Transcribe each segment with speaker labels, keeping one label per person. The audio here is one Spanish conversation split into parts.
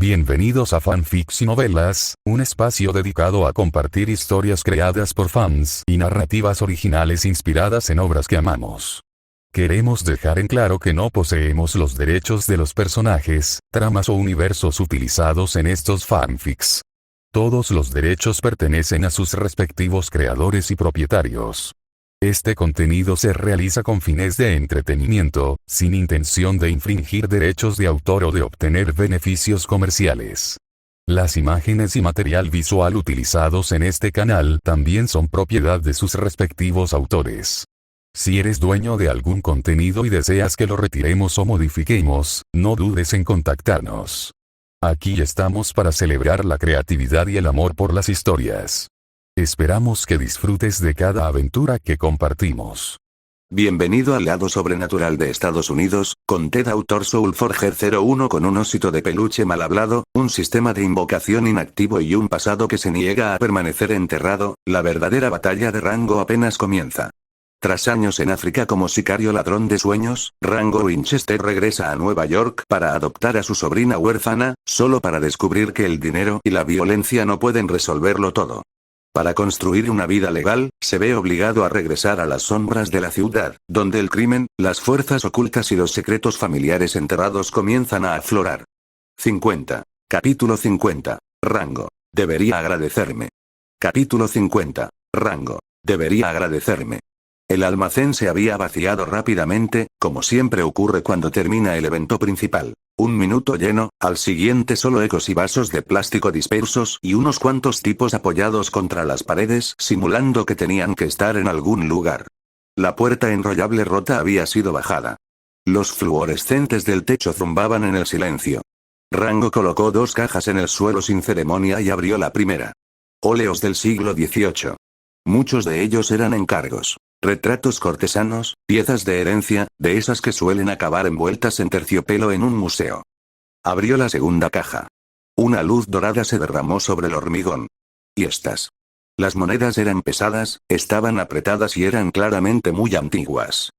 Speaker 1: Bienvenidos a Fanfics y Novelas, un espacio dedicado a compartir historias creadas por fans y narrativas originales inspiradas en obras que amamos. Queremos dejar en claro que no poseemos los derechos de los personajes, tramas o universos utilizados en estos fanfics. Todos los derechos pertenecen a sus respectivos creadores y propietarios. Este contenido se realiza con fines de entretenimiento, sin intención de infringir derechos de autor o de obtener beneficios comerciales. Las imágenes y material visual utilizados en este canal también son propiedad de sus respectivos autores. Si eres dueño de algún contenido y deseas que lo retiremos o modifiquemos, no dudes en contactarnos. Aquí estamos para celebrar la creatividad y el amor por las historias. Esperamos que disfrutes de cada aventura que compartimos.
Speaker 2: Bienvenido al lado sobrenatural de Estados Unidos, con Ted Autor Soulforger 01 con un osito de peluche mal hablado, un sistema de invocación inactivo y un pasado que se niega a permanecer enterrado. La verdadera batalla de Rango apenas comienza. Tras años en África como sicario ladrón de sueños, Rango Winchester regresa a Nueva York para adoptar a su sobrina huérfana, solo para descubrir que el dinero y la violencia no pueden resolverlo todo. Para construir una vida legal, se ve obligado a regresar a las sombras de la ciudad, donde el crimen, las fuerzas ocultas y los secretos familiares enterrados comienzan a aflorar. 50. Capítulo 50. Rango. Debería agradecerme. Capítulo 50. Rango. Debería agradecerme. El almacén se había vaciado rápidamente, como siempre ocurre cuando termina el evento principal. Un minuto lleno, al siguiente solo ecos y vasos de plástico dispersos y unos cuantos tipos apoyados contra las paredes simulando que tenían que estar en algún lugar. La puerta enrollable rota había sido bajada. Los fluorescentes del techo zumbaban en el silencio. Rango colocó dos cajas en el suelo sin ceremonia y abrió la primera. Óleos del siglo XVIII. Muchos de ellos eran encargos. Retratos cortesanos, piezas de herencia, de esas que suelen acabar envueltas en terciopelo en un museo. Abrió la segunda caja. Una luz dorada se derramó sobre el hormigón. ¿Y estas? Las monedas eran pesadas, estaban apretadas y eran claramente muy antiguas.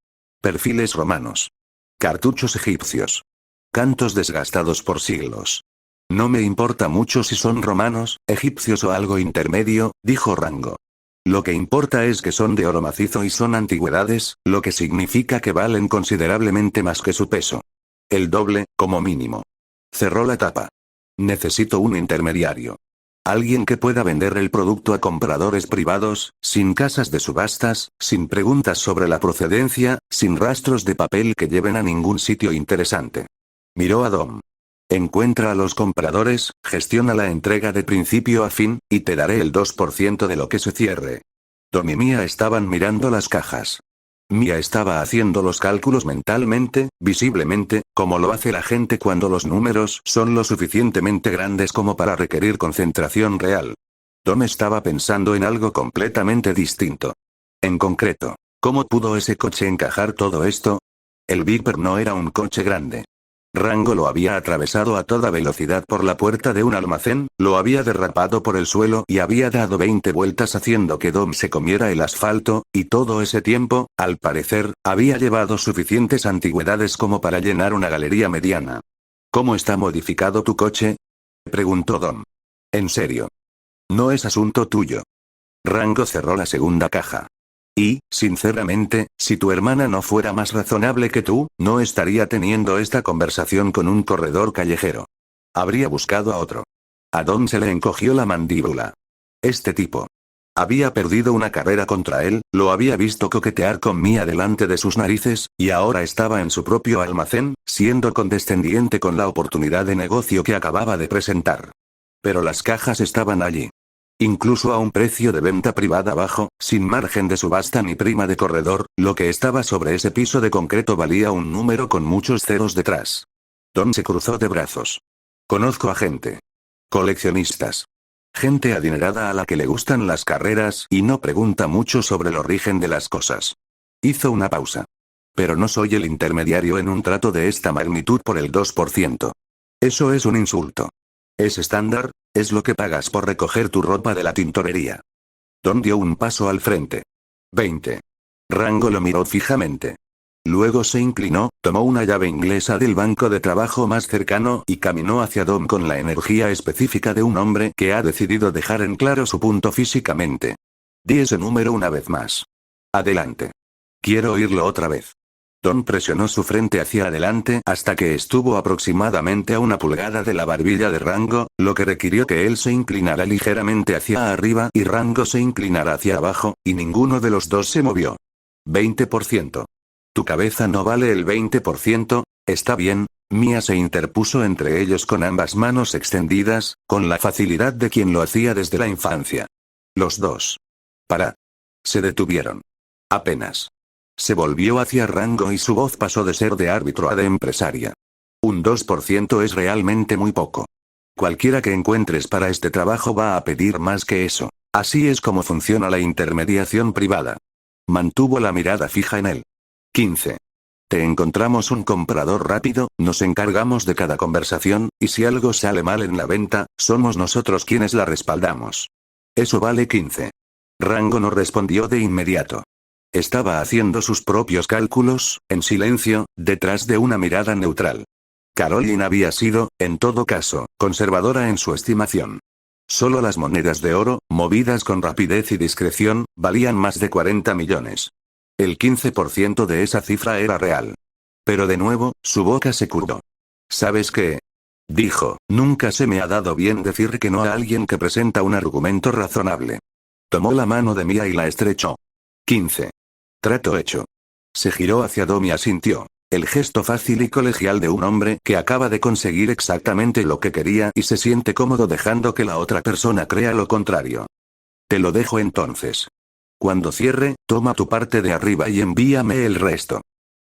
Speaker 2: Perfiles romanos. Cartuchos egipcios. Cantos desgastados por siglos. No me importa mucho si son romanos, egipcios o algo intermedio, dijo Rango. Lo que importa es que son de oro macizo y son antigüedades, lo que significa que valen considerablemente más que su peso. El doble, como mínimo. Cerró la tapa. Necesito un intermediario. Alguien que pueda vender el producto a compradores privados, sin casas de subastas, sin preguntas sobre la procedencia, sin rastros de papel que lleven a ningún sitio interesante. Miró a Dom. Encuentra a los compradores, gestiona la entrega de principio a fin, y te daré el 2% de lo que se cierre. Dom y Mia estaban mirando las cajas. Mia estaba haciendo los cálculos mentalmente, visiblemente, como lo hace la gente cuando los números son lo suficientemente grandes como para requerir concentración real. Dom estaba pensando en algo completamente distinto. En concreto, ¿cómo pudo ese coche encajar todo esto? El Viper no era un coche grande. Rango lo había atravesado a toda velocidad por la puerta de un almacén, lo había derrapado por el suelo y había dado 20 vueltas haciendo que Dom se comiera el asfalto, y todo ese tiempo, al parecer, había llevado suficientes antigüedades como para llenar una galería mediana. ¿Cómo está modificado tu coche?, preguntó Dom. En serio. No es asunto tuyo. Rango cerró la segunda caja. Y, sinceramente, si tu hermana no fuera más razonable que tú, no estaría teniendo esta conversación con un corredor callejero. Habría buscado a otro. A Don se le encogió la mandíbula. Este tipo. Había perdido una carrera contra él, lo había visto coquetear con Mia delante de sus narices, y ahora estaba en su propio almacén, siendo condescendiente con la oportunidad de negocio que acababa de presentar. Pero las cajas estaban allí. Incluso a un precio de venta privada bajo, sin margen de subasta ni prima de corredor, lo que estaba sobre ese piso de concreto valía un número con muchos ceros detrás. Don se cruzó de brazos. Conozco a gente. Coleccionistas. Gente adinerada a la que le gustan las carreras y no pregunta mucho sobre el origen de las cosas. Hizo una pausa. Pero no soy el intermediario en un trato de esta magnitud por el 2%. Eso es un insulto. Es estándar, es lo que pagas por recoger tu ropa de la tintorería. Don dio un paso al frente. 20. Rango lo miró fijamente. Luego se inclinó, tomó una llave inglesa del banco de trabajo más cercano y caminó hacia Dom con la energía específica de un hombre que ha decidido dejar en claro su punto físicamente. Di ese número una vez más. Adelante. Quiero oírlo otra vez. Dom presionó su frente hacia adelante hasta que estuvo aproximadamente a 1 pulgada de la barbilla de Rango, lo que requirió que él se inclinara ligeramente hacia arriba y Rango se inclinara hacia abajo, y ninguno de los dos se movió. 20%. Tu cabeza no vale el 20%, está bien. Mia se interpuso entre ellos con ambas manos extendidas, con la facilidad de quien lo hacía desde la infancia. Los dos. Se detuvieron. Apenas. Se volvió hacia Rango y su voz pasó de ser de árbitro a de empresaria. Un 2% es realmente muy poco. Cualquiera que encuentres para este trabajo va a pedir más que eso. Así es como funciona la intermediación privada. Mantuvo la mirada fija en él. 15. Te encontramos un comprador rápido, nos encargamos de cada conversación, y si algo sale mal en la venta, somos nosotros quienes la respaldamos. Eso vale 15. Rango no respondió de inmediato. Estaba haciendo sus propios cálculos, en silencio, detrás de una mirada neutral. Caroline había sido, en todo caso, conservadora en su estimación. Solo las monedas de oro, movidas con rapidez y discreción, valían más de 40 millones. El 15% de esa cifra era real. Pero de nuevo, su boca se curvó. ¿Sabes qué? Dijo, nunca se me ha dado bien decir que no a alguien que presenta un argumento razonable. Tomó la mano de Mia y la estrechó. 15. Trato hecho. Se giró hacia Dom y asintió. El gesto fácil y colegial de un hombre que acaba de conseguir exactamente lo que quería y se siente cómodo dejando que la otra persona crea lo contrario. Te lo dejo entonces. Cuando cierre, toma tu parte de arriba y envíame el resto.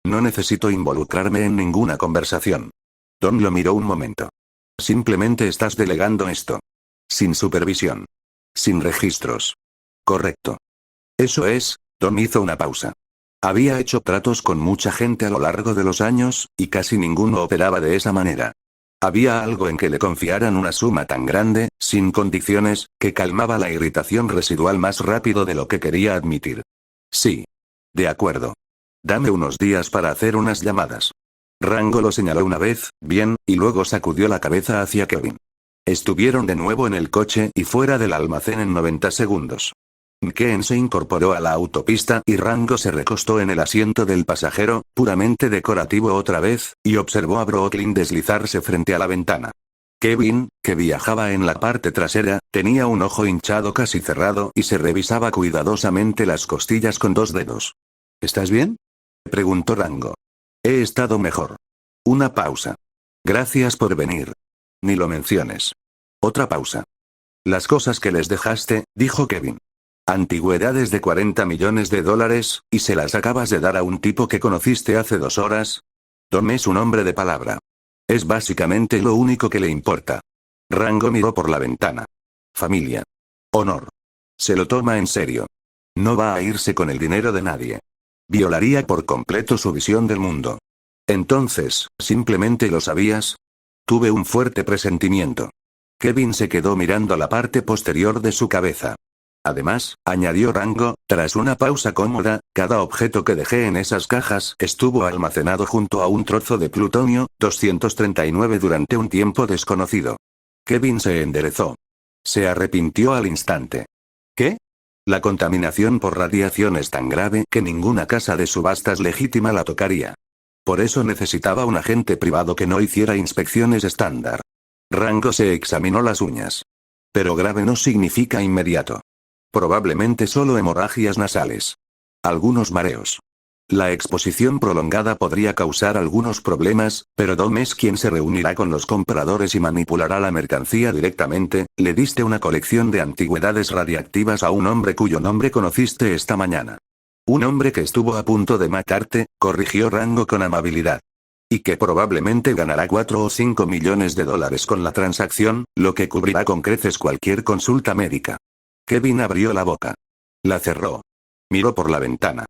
Speaker 2: No necesito involucrarme en ninguna conversación. Dom lo miró un momento. Simplemente estás delegando esto. Sin supervisión. Sin registros. Correcto. Eso es. Dom hizo una pausa. Había hecho tratos con mucha gente a lo largo de los años, y casi ninguno operaba de esa manera. Había algo en que le confiaran una suma tan grande, sin condiciones, que calmaba la irritación residual más rápido de lo que quería admitir. Sí. De acuerdo. Dame unos días para hacer unas llamadas. Rango lo señaló una vez, bien, y luego sacudió la cabeza hacia Kevin. Estuvieron de nuevo en el coche y fuera del almacén en 90 segundos. Ken se incorporó a la autopista y Rango se recostó en el asiento del pasajero, puramente decorativo otra vez, y observó a Brooklyn deslizarse frente a la ventana. Kevin, que viajaba en la parte trasera, tenía un ojo hinchado casi cerrado y se revisaba cuidadosamente las costillas con 2 dedos. ¿Estás bien? Preguntó Rango. He estado mejor. Una pausa. Gracias por venir. Ni lo menciones. Otra pausa. Las cosas que les dejaste, dijo Kevin. Antigüedades de 40 millones de dólares, y se las acabas de dar a un tipo que conociste hace 2 horas. Tom es un hombre de palabra. Es básicamente lo único que le importa. Rango miró por la ventana. Familia. Honor. Se lo toma en serio. No va a irse con el dinero de nadie. Violaría por completo su visión del mundo. Entonces, ¿simplemente lo sabías? Tuve un fuerte presentimiento. Kevin se quedó mirando la parte posterior de su cabeza. Además, añadió Rango, tras una pausa cómoda, cada objeto que dejé en esas cajas estuvo almacenado junto a un trozo de plutonio, 239 durante un tiempo desconocido. Kevin se enderezó. Se arrepintió al instante. ¿Qué? La contaminación por radiación es tan grave que ninguna casa de subastas legítima la tocaría. Por eso necesitaba un agente privado que no hiciera inspecciones estándar. Rango se examinó las uñas. Pero grave no significa inmediato. Probablemente solo hemorragias nasales. Algunos mareos. La exposición prolongada podría causar algunos problemas, pero Dom es quien se reunirá con los compradores y manipulará la mercancía directamente. Le diste una colección de antigüedades radiactivas a un hombre cuyo nombre conociste esta mañana. Un hombre que estuvo a punto de matarte, corrigió Rango con amabilidad. Y que probablemente ganará 4 o 5 millones de dólares con la transacción, lo que cubrirá con creces cualquier consulta médica. Kevin abrió la boca. La cerró. Miró por la ventana.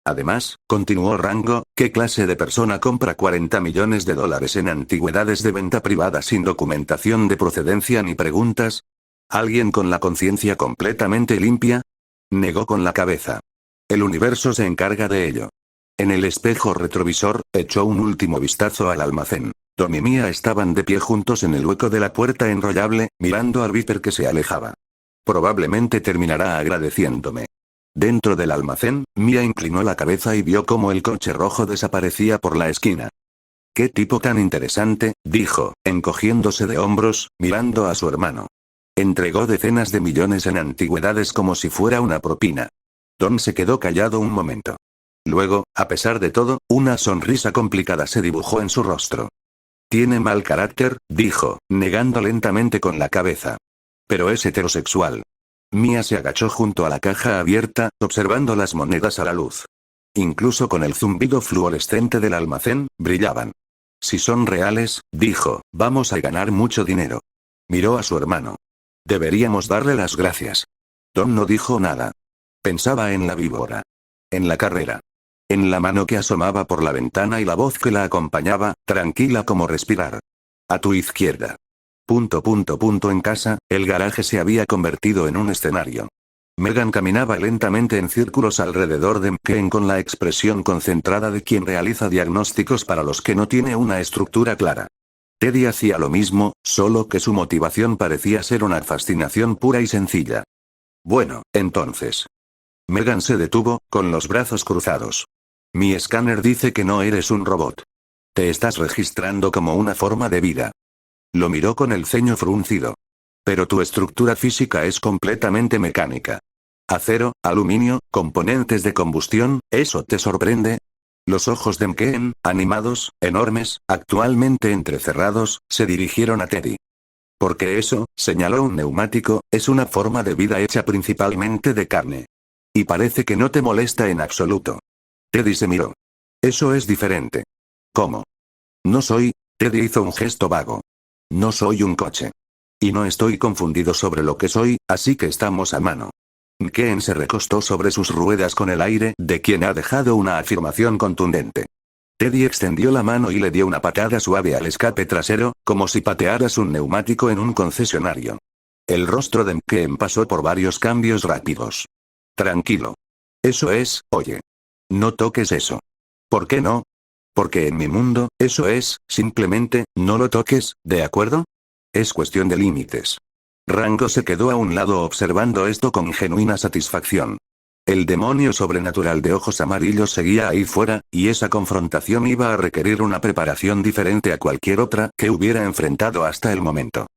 Speaker 2: Además, continuó Rango, ¿qué clase de persona compra 40 millones de dólares en antigüedades de venta privada sin documentación de procedencia ni preguntas? ¿Alguien con la conciencia completamente limpia? Negó con la cabeza. El universo se encarga de ello. En el espejo retrovisor, echó un último vistazo al almacén. Tom y Mia estaban de pie juntos en el hueco de la puerta enrollable, mirando al Viper que se alejaba. Probablemente terminará agradeciéndome. Dentro del almacén, Mia inclinó la cabeza y vio cómo el coche rojo desaparecía por la esquina. «Qué tipo tan interesante», dijo, encogiéndose de hombros, mirando a su hermano. Entregó decenas de millones en antigüedades como si fuera una propina. Tom se quedó callado un momento. Luego, a pesar de todo, una sonrisa complicada se dibujó en su rostro. «Tiene mal carácter», dijo, negando lentamente con la cabeza. «Pero es heterosexual». Mia se agachó junto a la caja abierta, observando las monedas a la luz. Incluso con el zumbido fluorescente del almacén, brillaban. «Si son reales», dijo, «vamos a ganar mucho dinero». Miró a su hermano. «Deberíamos darle las gracias». Tom no dijo nada. Pensaba en la víbora. En la carrera. En la mano que asomaba por la ventana y la voz que la acompañaba, tranquila como respirar. «A tu izquierda». En casa, el garaje se había convertido en un escenario. Megan caminaba lentamente en círculos alrededor de McKean con la expresión concentrada de quien realiza diagnósticos para los que no tiene una estructura clara. Teddy hacía lo mismo, solo que su motivación parecía ser una fascinación pura y sencilla. «Bueno, entonces». Megan se detuvo, con los brazos cruzados. «Mi escáner dice que no eres un robot. Te estás registrando como una forma de vida». Lo miró con el ceño fruncido. «Pero tu estructura física es completamente mecánica. Acero, aluminio, componentes de combustión, ¿eso te sorprende?» Los ojos de McKean, animados, enormes, actualmente entrecerrados, se dirigieron a Teddy. «Porque eso», señaló un neumático, «es una forma de vida hecha principalmente de carne. Y parece que no te molesta en absoluto». Teddy se miró. «Eso es diferente». «¿Cómo?» «No soy», Teddy hizo un gesto vago. «No soy un coche. Y no estoy confundido sobre lo que soy, así que estamos a mano». McKean se recostó sobre sus ruedas con el aire de quien ha dejado una afirmación contundente. Teddy extendió la mano y le dio una patada suave al escape trasero, como si patearas un neumático en un concesionario. El rostro de McKean pasó por varios cambios rápidos. «Tranquilo. Eso es, oye. No toques eso». «¿Por qué no?» «Porque en mi mundo, eso es, simplemente, no lo toques, ¿de acuerdo? Es cuestión de límites». Rango se quedó a un lado observando esto con genuina satisfacción. El demonio sobrenatural de ojos amarillos seguía ahí fuera, y esa confrontación iba a requerir una preparación diferente a cualquier otra que hubiera enfrentado hasta el momento.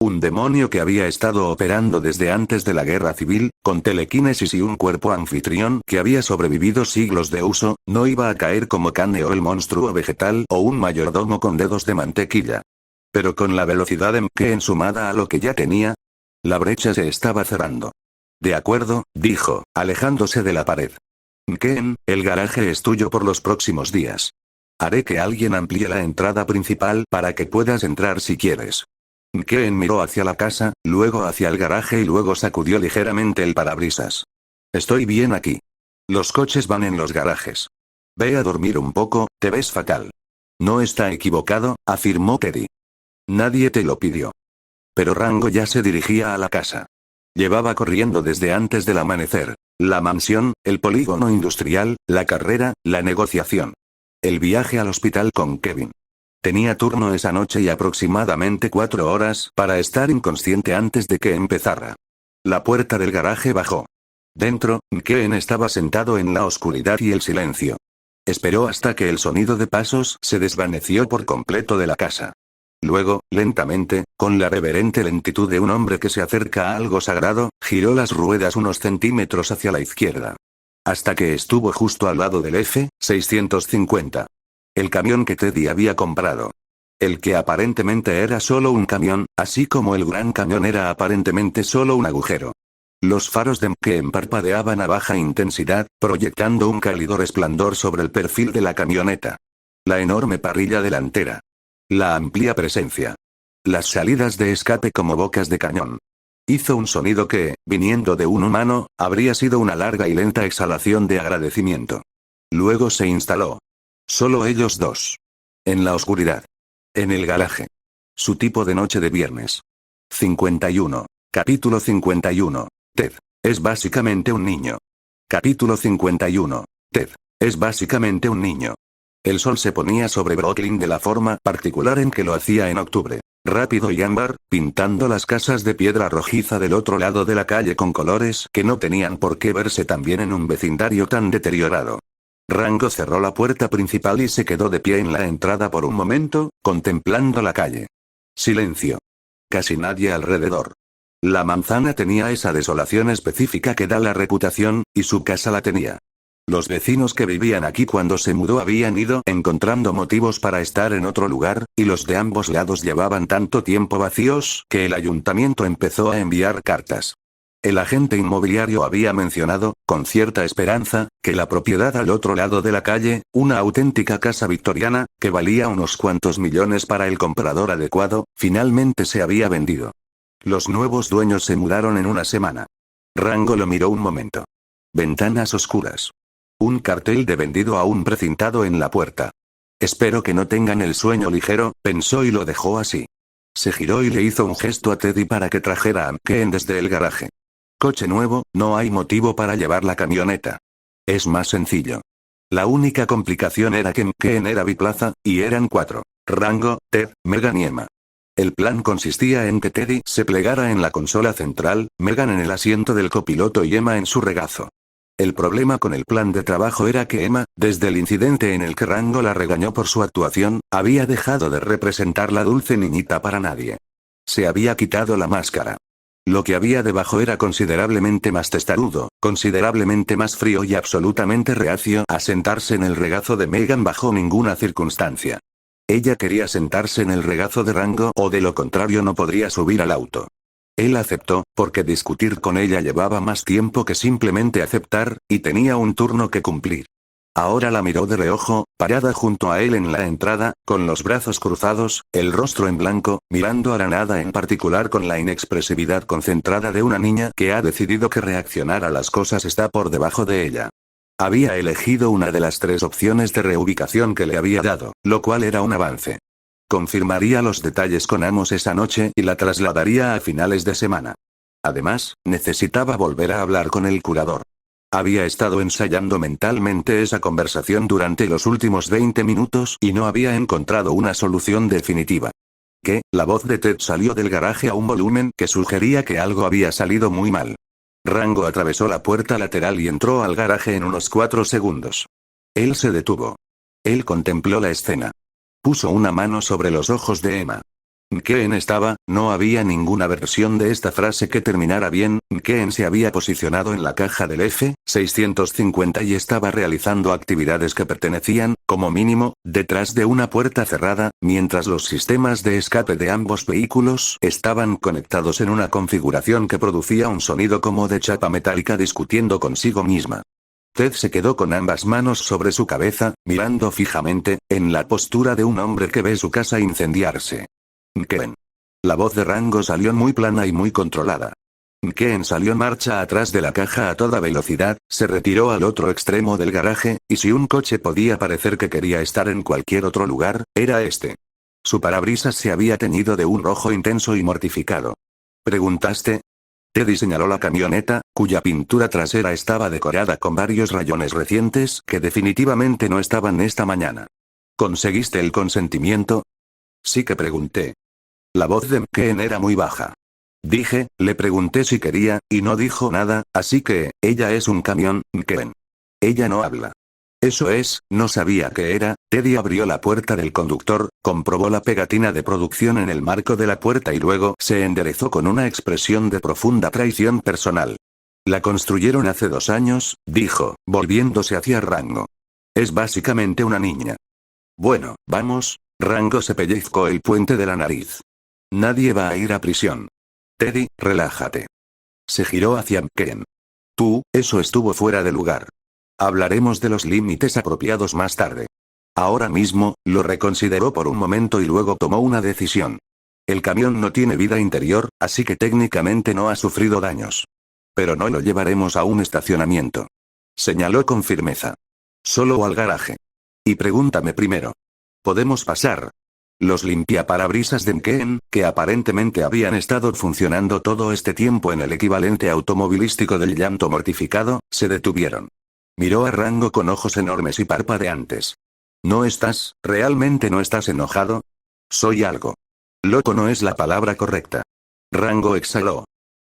Speaker 2: Un demonio que había estado operando desde antes de la guerra civil, con telequinesis y un cuerpo anfitrión que había sobrevivido siglos de uso, no iba a caer como Kane o el monstruo vegetal o un mayordomo con dedos de mantequilla. Pero con la velocidad de McKean sumada a lo que ya tenía, la brecha se estaba cerrando. «De acuerdo», dijo, alejándose de la pared. «McKean, el garaje es tuyo por los próximos días. Haré que alguien amplíe la entrada principal para que puedas entrar si quieres». McKean miró hacia la casa, luego hacia el garaje y luego sacudió ligeramente el parabrisas. «Estoy bien aquí. Los coches van en los garajes. Ve a dormir un poco, te ves fatal». «No está equivocado», afirmó Teddy. «Nadie te lo pidió». Pero Rango ya se dirigía a la casa. Llevaba corriendo desde antes del amanecer. La mansión, el polígono industrial, la carrera, la negociación. El viaje al hospital con Kevin. Tenía turno esa noche y aproximadamente 4 horas para estar inconsciente antes de que empezara. La puerta del garaje bajó. Dentro, McKean estaba sentado en la oscuridad y el silencio. Esperó hasta que el sonido de pasos se desvaneció por completo de la casa. Luego, lentamente, con la reverente lentitud de un hombre que se acerca a algo sagrado, giró las ruedas unos centímetros hacia la izquierda. Hasta que estuvo justo al lado del F-650. El camión que Teddy había comprado. El que aparentemente era solo un camión, así como el gran camión era aparentemente solo un agujero. Los faros de McKean parpadeaban a baja intensidad, proyectando un cálido resplandor sobre el perfil de la camioneta. La enorme parrilla delantera. La amplia presencia. Las salidas de escape como bocas de cañón. Hizo un sonido que, viniendo de un humano, habría sido una larga y lenta exhalación de agradecimiento. Luego se instaló. Solo ellos dos. En la oscuridad. En el garaje. Su tipo de noche de viernes. 51. Capítulo 51. Ted. Es básicamente un niño. Capítulo 51. Ted. Es básicamente un niño. El sol se ponía sobre Brooklyn de la forma particular en que lo hacía en octubre. Rápido y ámbar, pintando las casas de piedra rojiza del otro lado de la calle con colores que no tenían por qué verse tan bien en un vecindario tan deteriorado. Rango cerró la puerta principal y se quedó de pie en la entrada por un momento, contemplando la calle. Silencio. Casi nadie alrededor. La manzana tenía esa desolación específica que da la reputación, y su casa la tenía. Los vecinos que vivían aquí cuando se mudó habían ido encontrando motivos para estar en otro lugar, y los de ambos lados llevaban tanto tiempo vacíos que el ayuntamiento empezó a enviar cartas. El agente inmobiliario había mencionado, con cierta esperanza, que la propiedad al otro lado de la calle, una auténtica casa victoriana, que valía unos cuantos millones para el comprador adecuado, finalmente se había vendido. Los nuevos dueños se mudaron en una semana. Rango lo miró un momento. Ventanas oscuras. Un cartel de vendido aún precintado en la puerta. Espero que no tengan el sueño ligero, pensó y lo dejó así. Se giró y le hizo un gesto a Teddy para que trajera a McKen desde el garaje. Coche nuevo, no hay motivo para llevar la camioneta. Es más sencillo. La única complicación era que McKen era biplaza, y eran 4. Rango, Ted, Megan y Emma. El plan consistía en que Teddy se plegara en la consola central, Megan en el asiento del copiloto y Emma en su regazo. El problema con el plan de trabajo era que Emma, desde el incidente en el que Rango la regañó por su actuación, había dejado de representar la dulce niñita para nadie. Se había quitado la máscara. Lo que había debajo era considerablemente más testarudo, considerablemente más frío y absolutamente reacio a sentarse en el regazo de Megan bajo ninguna circunstancia. Ella quería sentarse en el regazo de Rango o de lo contrario no podría subir al auto. Él aceptó, porque discutir con ella llevaba más tiempo que simplemente aceptar, y tenía un turno que cumplir. Ahora la miró de reojo, parada junto a él en la entrada, con los brazos cruzados, el rostro en blanco, mirando a la nada en particular con la inexpresividad concentrada de una niña que ha decidido que reaccionar a las cosas está por debajo de ella. Había elegido una de las 3 opciones de reubicación que le había dado, lo cual era un avance. Confirmaría los detalles con Amos esa noche y la trasladaría a finales de semana. Además, necesitaba volver a hablar con el curador. Había estado ensayando mentalmente esa conversación durante los últimos 20 minutos y no había encontrado una solución definitiva. ¿Qué? La voz de Ted salió del garaje a un volumen que sugería que algo había salido muy mal. Rango atravesó la puerta lateral y entró al garaje en unos 4 segundos. Él se detuvo. Él contempló la escena. Puso una mano sobre los ojos de Emma. McKen estaba, no había ninguna versión de esta frase que terminara bien, McKen se había posicionado en la caja del F-650 y estaba realizando actividades que pertenecían, como mínimo, detrás de una puerta cerrada, mientras los sistemas de escape de ambos vehículos estaban conectados en una configuración que producía un sonido como de chapa metálica discutiendo consigo misma. Ted se quedó con ambas manos sobre su cabeza, mirando fijamente, en la postura de un hombre que ve su casa incendiarse. McKen. La voz de Rango salió muy plana y muy controlada. McKen salió en marcha atrás de la caja a toda velocidad, se retiró al otro extremo del garaje, y si un coche podía parecer que quería estar en cualquier otro lugar, era este. Su parabrisas se había teñido de un rojo intenso y mortificado. ¿Preguntaste? Teddy señaló la camioneta, cuya pintura trasera estaba decorada con varios rayones recientes que definitivamente no estaban esta mañana. ¿Conseguiste el consentimiento? Sí que pregunté. La voz de McKen era muy baja. Dije, le pregunté si quería, y no dijo nada, así que, ella es un camión, McKen. Ella no habla. Eso es, no sabía qué era. Teddy abrió la puerta del conductor, comprobó la pegatina de producción en el marco de la puerta y luego se enderezó con una expresión de profunda traición personal. La construyeron hace 2 años, dijo, volviéndose hacia Rango. Es básicamente una niña. Bueno, vamos. Rango se pellizcó el puente de la nariz. Nadie va a ir a prisión. Teddy, relájate. Se giró hacia McKen. Tú, eso estuvo fuera de lugar. Hablaremos de los límites apropiados más tarde. Ahora mismo, lo reconsideró por un momento y luego tomó una decisión. El camión no tiene vida interior, así que técnicamente no ha sufrido daños. Pero no lo llevaremos a un estacionamiento. Señaló con firmeza. Solo al garaje. Y pregúntame primero. ¿Podemos pasar? Los limpiaparabrisas de McKen, que aparentemente habían estado funcionando todo este tiempo en el equivalente automovilístico del llanto mortificado, se detuvieron. Miró a Rango con ojos enormes y parpadeantes. ¿Realmente no estás enojado? Soy algo. Loco no es la palabra correcta. Rango exhaló.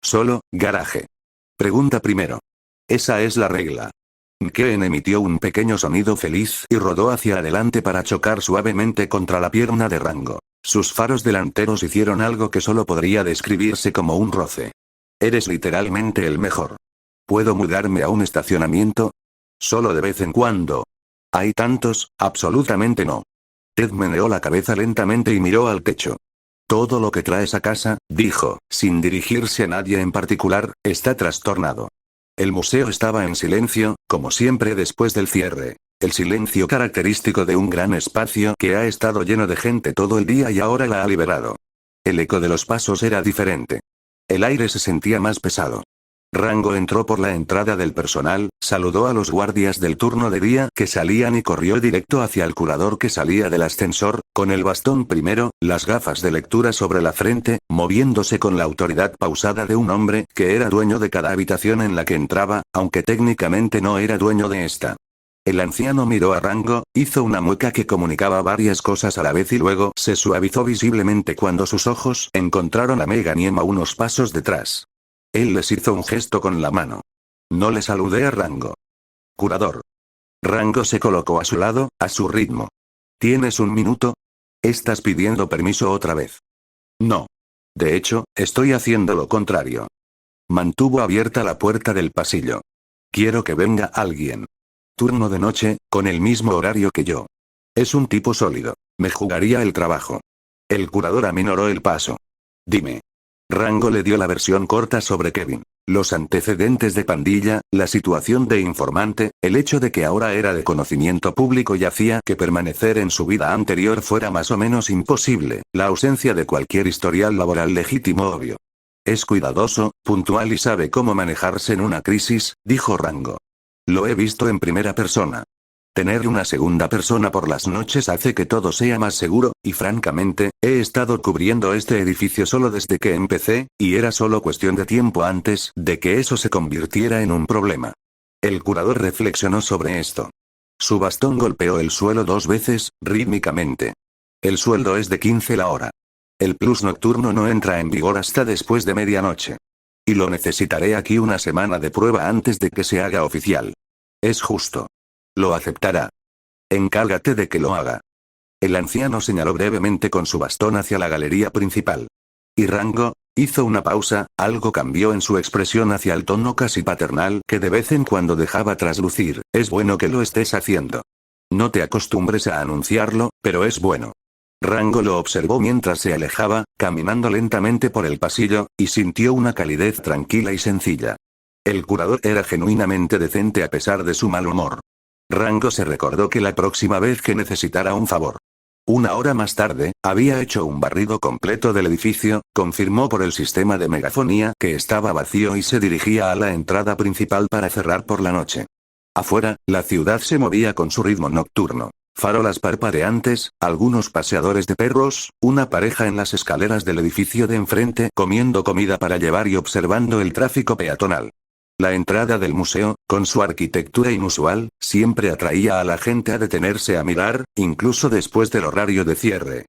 Speaker 2: Solo, garaje. Pregunta primero. Esa es la regla. Keen emitió un pequeño sonido feliz y rodó hacia adelante para chocar suavemente contra la pierna de Rango. Sus faros delanteros hicieron algo que solo podría describirse como un roce. Eres literalmente el mejor. ¿Puedo mudarme a un estacionamiento? Solo de vez en cuando. ¿Hay tantos? Absolutamente no. Ted meneó la cabeza lentamente y miró al techo. Todo lo que traes a casa, dijo, sin dirigirse a nadie en particular, está trastornado. El museo estaba en silencio, como siempre después del cierre. El silencio característico de un gran espacio que ha estado lleno de gente todo el día y ahora la ha liberado. El eco de los pasos era diferente. El aire se sentía más pesado. Rango entró por la entrada del personal, saludó a los guardias del turno de día que salían y corrió directo hacia el curador que salía del ascensor, con el bastón primero, las gafas de lectura sobre la frente, moviéndose con la autoridad pausada de un hombre que era dueño de cada habitación en la que entraba, aunque técnicamente no era dueño de esta. El anciano miró a Rango, hizo una mueca que comunicaba varias cosas a la vez y luego se suavizó visiblemente cuando sus ojos encontraron a Megan y Emma unos pasos detrás. Él les hizo un gesto con la mano. No le saludé a Rango. Curador. Rango se colocó a su lado, a su ritmo. ¿Tienes un minuto? ¿Estás pidiendo permiso otra vez? No. De hecho, estoy haciendo lo contrario. Mantuvo abierta la puerta del pasillo. Quiero que venga alguien. Turno de noche, con el mismo horario que yo. Es un tipo sólido. Me jugaría el trabajo. El curador aminoró el paso. Dime. Rango le dio la versión corta sobre Kevin. Los antecedentes de pandilla, la situación de informante, el hecho de que ahora era de conocimiento público y hacía que permanecer en su vida anterior fuera más o menos imposible, la ausencia de cualquier historial laboral legítimo obvio. Es cuidadoso, puntual y sabe cómo manejarse en una crisis, dijo Rango. Lo he visto en primera persona. Tener una segunda persona por las noches hace que todo sea más seguro, y francamente, he estado cubriendo este edificio solo desde que empecé, y era solo cuestión de tiempo antes de que eso se convirtiera en un problema. El curador reflexionó sobre esto. Su bastón golpeó el suelo 2 veces, rítmicamente. El sueldo es de 15 la hora. El plus nocturno no entra en vigor hasta después de medianoche. Y lo necesitaré aquí una semana de prueba antes de que se haga oficial. Es justo. Lo aceptará. Encárgate de que lo haga. El anciano señaló brevemente con su bastón hacia la galería principal. Y Rango hizo una pausa, algo cambió en su expresión hacia el tono casi paternal que de vez en cuando dejaba traslucir. Es bueno que lo estés haciendo. No te acostumbres a anunciarlo, pero es bueno. Rango lo observó mientras se alejaba, caminando lentamente por el pasillo, y sintió una calidez tranquila y sencilla. El curador era genuinamente decente a pesar de su mal humor. Rango se recordó que la próxima vez que necesitara un favor. 1 hora más tarde, había hecho un barrido completo del edificio, confirmó por el sistema de megafonía que estaba vacío y se dirigía a la entrada principal para cerrar por la noche. Afuera, la ciudad se movía con su ritmo nocturno. Farolas parpadeantes, algunos paseadores de perros, una pareja en las escaleras del edificio de enfrente comiendo comida para llevar y observando el tráfico peatonal. La entrada del museo, con su arquitectura inusual, siempre atraía a la gente a detenerse a mirar, incluso después del horario de cierre.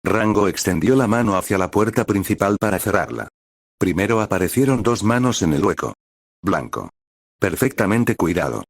Speaker 2: Rango extendió la mano hacia la puerta principal para cerrarla. Primero aparecieron 2 manos en el hueco. Blanco. Perfectamente cuidado.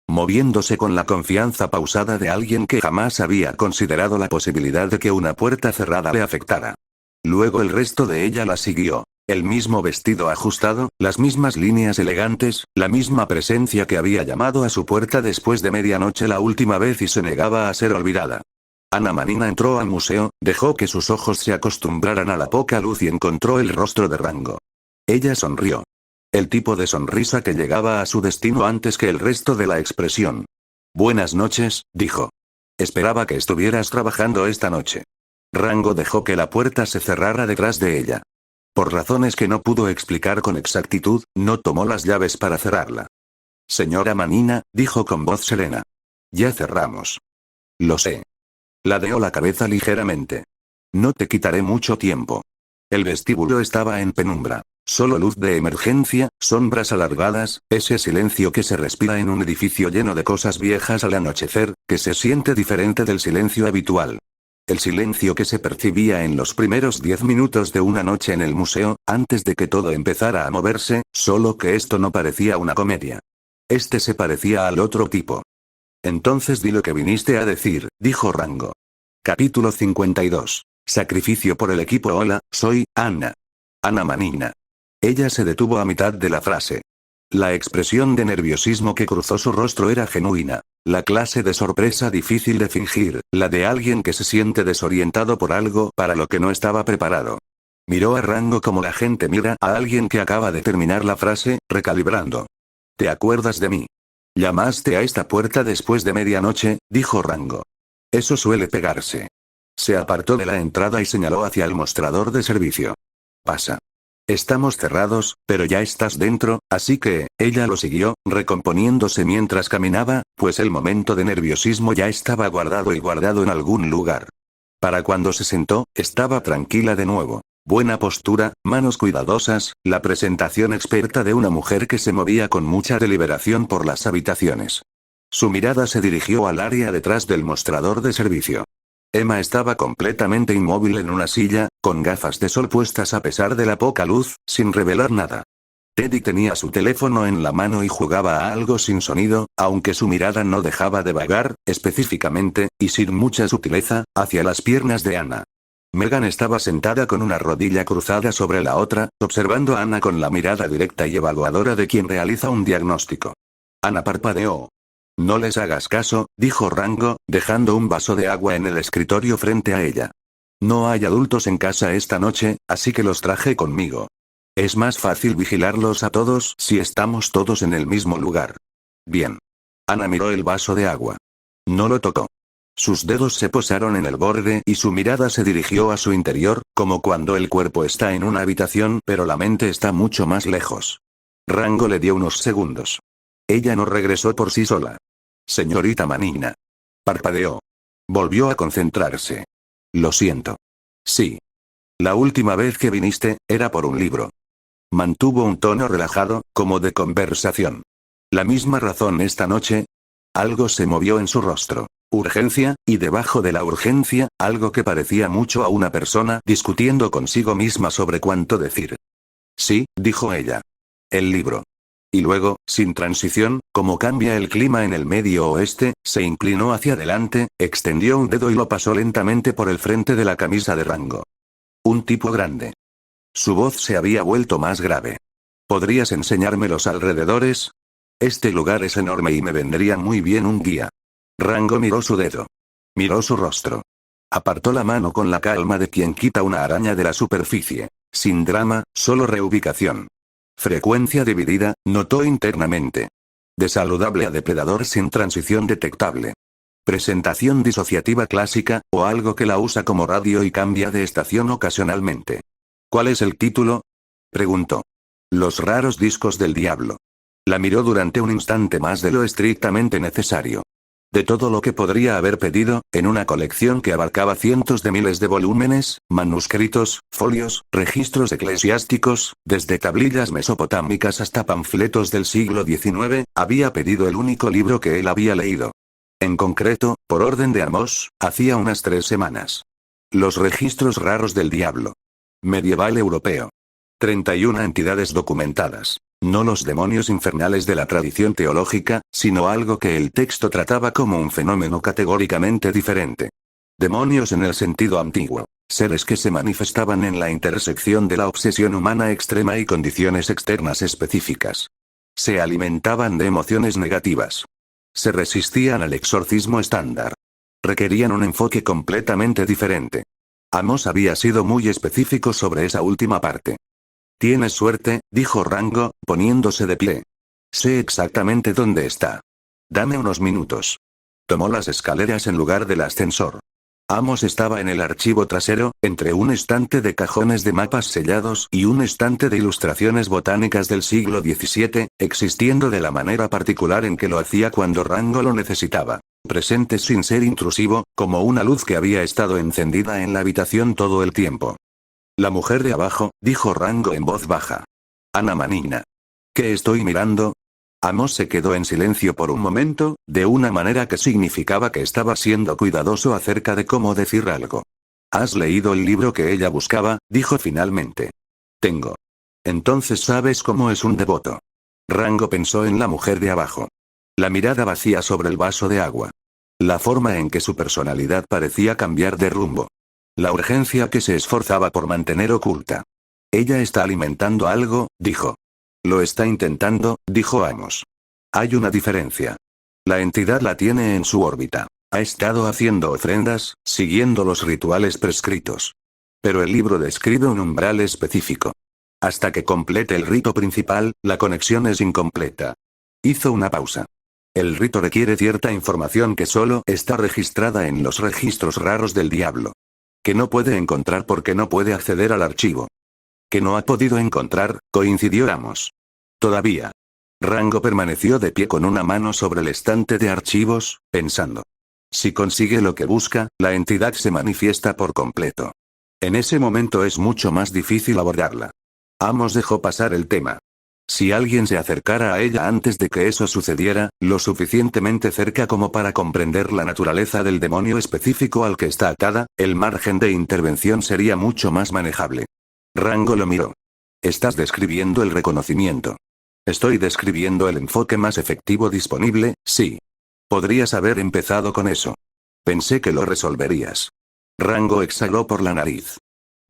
Speaker 2: Moviéndose con la confianza pausada de alguien que jamás había considerado la posibilidad de que una puerta cerrada le afectara. Luego el resto de ella la siguió. El mismo vestido ajustado, las mismas líneas elegantes, la misma presencia que había llamado a su puerta después de medianoche la última vez y se negaba a ser olvidada. Ana Manina entró al museo, dejó que sus ojos se acostumbraran a la poca luz y encontró el rostro de Rango. Ella sonrió. El tipo de sonrisa que llegaba a su destino antes que el resto de la expresión. Buenas noches, dijo. Esperaba que estuvieras trabajando esta noche. Rango dejó que la puerta se cerrara detrás de ella. Por razones que no pudo explicar con exactitud, no tomó las llaves para cerrarla. Señora Manina, dijo con voz serena. Ya cerramos. Lo sé. Ladeó la cabeza ligeramente. No te quitaré mucho tiempo. El vestíbulo estaba en penumbra. Solo luz de emergencia, sombras alargadas, ese silencio que se respira en un edificio lleno de cosas viejas al anochecer, que se siente diferente del silencio habitual. El silencio que se percibía en los primeros 10 minutos de una noche en el museo, antes de que todo empezara a moverse, solo que esto no parecía una comedia. Este se parecía al otro tipo. Entonces di lo que viniste a decir, dijo Rango. Capítulo 52. Sacrificio por el equipo. Hola, soy Anna. Anna Manina. Ella se detuvo a mitad de la frase. La expresión de nerviosismo que cruzó su rostro era genuina. La clase de sorpresa difícil de fingir, la de alguien que se siente desorientado por algo para lo que no estaba preparado. Miró a Rango como la gente mira a alguien que acaba de terminar la frase, recalibrando. ¿Te acuerdas de mí? Llamaste a esta puerta después de medianoche, dijo Rango. Eso suele pegarse. Se apartó de la entrada y señaló hacia el mostrador de servicio. Pasa. Estamos cerrados, pero ya estás dentro, así que, ella lo siguió, recomponiéndose mientras caminaba, pues el momento de nerviosismo ya estaba guardado en algún lugar. Para cuando se sentó, estaba tranquila de nuevo. Buena postura, manos cuidadosas, la presentación experta de una mujer que se movía con mucha deliberación por las habitaciones. Su mirada se dirigió al área detrás del mostrador de servicio. Emma estaba completamente inmóvil en una silla, con gafas de sol puestas a pesar de la poca luz, sin revelar nada. Teddy tenía su teléfono en la mano y jugaba a algo sin sonido, aunque su mirada no dejaba de vagar, específicamente, y sin mucha sutileza, hacia las piernas de Anna. Megan estaba sentada con una rodilla cruzada sobre la otra, observando a Anna con la mirada directa y evaluadora de quien realiza un diagnóstico. Anna parpadeó. No les hagas caso, dijo Rango, dejando un vaso de agua en el escritorio frente a ella. No hay adultos en casa esta noche, así que los traje conmigo. Es más fácil vigilarlos a todos si estamos todos en el mismo lugar. Bien. Anna miró el vaso de agua. No lo tocó. Sus dedos se posaron en el borde y su mirada se dirigió a su interior, como cuando el cuerpo está en una habitación pero la mente está mucho más lejos. Rango le dio unos segundos. Ella no regresó por sí sola. Señorita Manina. Parpadeó. Volvió a concentrarse. Lo siento. Sí. La última vez que viniste, era por un libro. Mantuvo un tono relajado, como de conversación. ¿La misma razón esta noche? Algo se movió en su rostro. Urgencia, y debajo de la urgencia, algo que parecía mucho a una persona discutiendo consigo misma sobre cuánto decir. Sí, dijo ella. El libro. Y luego, sin transición, como cambia el clima en el medio oeste, se inclinó hacia adelante, extendió un dedo y lo pasó lentamente por el frente de la camisa de Rango. Un tipo grande. Su voz se había vuelto más grave. ¿Podrías enseñarme los alrededores? Este lugar es enorme y me vendría muy bien un guía. Rango miró su dedo. Miró su rostro. Apartó la mano con la calma de quien quita una araña de la superficie. Sin drama, solo reubicación. Frecuencia dividida, notó internamente. De saludable a depredador sin transición detectable. Presentación disociativa clásica, o algo que la usa como radio y cambia de estación ocasionalmente. ¿Cuál es el título? Preguntó. Los raros discos del diablo. La miró durante un instante más de lo estrictamente necesario. De todo lo que podría haber pedido, en una colección que abarcaba cientos de miles de volúmenes, manuscritos, folios, registros eclesiásticos, desde tablillas mesopotámicas hasta panfletos del siglo XIX, había pedido el único libro que él había leído. En concreto, por orden de Amos, hacía unas 3 semanas. Los registros raros del diablo. Medieval europeo. 31 entidades documentadas. No los demonios infernales de la tradición teológica, sino algo que el texto trataba como un fenómeno categóricamente diferente. Demonios en el sentido antiguo. Seres que se manifestaban en la intersección de la obsesión humana extrema y condiciones externas específicas. Se alimentaban de emociones negativas. Se resistían al exorcismo estándar. Requerían un enfoque completamente diferente. Amos había sido muy específico sobre esa última parte. Tienes suerte, dijo Rango, poniéndose de pie. Sé exactamente dónde está. Dame unos minutos. Tomó las escaleras en lugar del ascensor. Amos estaba en el archivo trasero, entre un estante de cajones de mapas sellados y un estante de ilustraciones botánicas del siglo XVII, existiendo de la manera particular en que lo hacía cuando Rango lo necesitaba. Presente sin ser intrusivo, como una luz que había estado encendida en la habitación todo el tiempo. La mujer de abajo, dijo Rango en voz baja. Ana Manina. ¿Qué estoy mirando? Amos se quedó en silencio por un momento, de una manera que significaba que estaba siendo cuidadoso acerca de cómo decir algo. ¿Has leído el libro que ella buscaba?, dijo finalmente. Tengo. Entonces sabes cómo es un devoto. Rango pensó en la mujer de abajo. La mirada vacía sobre el vaso de agua. La forma en que su personalidad parecía cambiar de rumbo. La urgencia que se esforzaba por mantener oculta. Ella está alimentando algo, dijo. Lo está intentando, dijo Amos. Hay una diferencia. La entidad la tiene en su órbita. Ha estado haciendo ofrendas, siguiendo los rituales prescritos. Pero el libro describe un umbral específico. Hasta que complete el rito principal, la conexión es incompleta. Hizo una pausa. El rito requiere cierta información que solo está registrada en los registros raros del diablo. Que no puede encontrar porque no puede acceder al archivo. Que no ha podido encontrar, coincidió Amos. Todavía. Rango permaneció de pie con una mano sobre el estante de archivos, pensando. Si consigue lo que busca, la entidad se manifiesta por completo. En ese momento es mucho más difícil abordarla. Amos dejó pasar el tema. Si alguien se acercara a ella antes de que eso sucediera, lo suficientemente cerca como para comprender la naturaleza del demonio específico al que está atada, el margen de intervención sería mucho más manejable. Rango lo miró. Estás describiendo el reconocimiento. Estoy describiendo el enfoque más efectivo disponible, sí. Podrías haber empezado con eso. Pensé que lo resolverías. Rango exhaló por la nariz.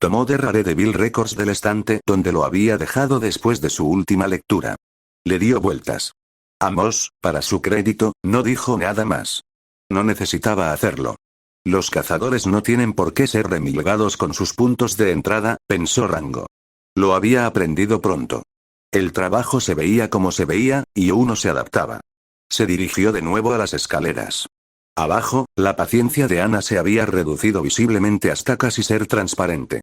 Speaker 2: Tomó de Daredevil Records del estante donde lo había dejado después de su última lectura. Le dio vueltas. Amos, para su crédito, no dijo nada más. No necesitaba hacerlo. Los cazadores no tienen por qué ser remilgados con sus puntos de entrada, pensó Rango. Lo había aprendido pronto. El trabajo se veía como se veía, y uno se adaptaba. Se dirigió de nuevo a las escaleras. Abajo, la paciencia de Ana se había reducido visiblemente hasta casi ser transparente.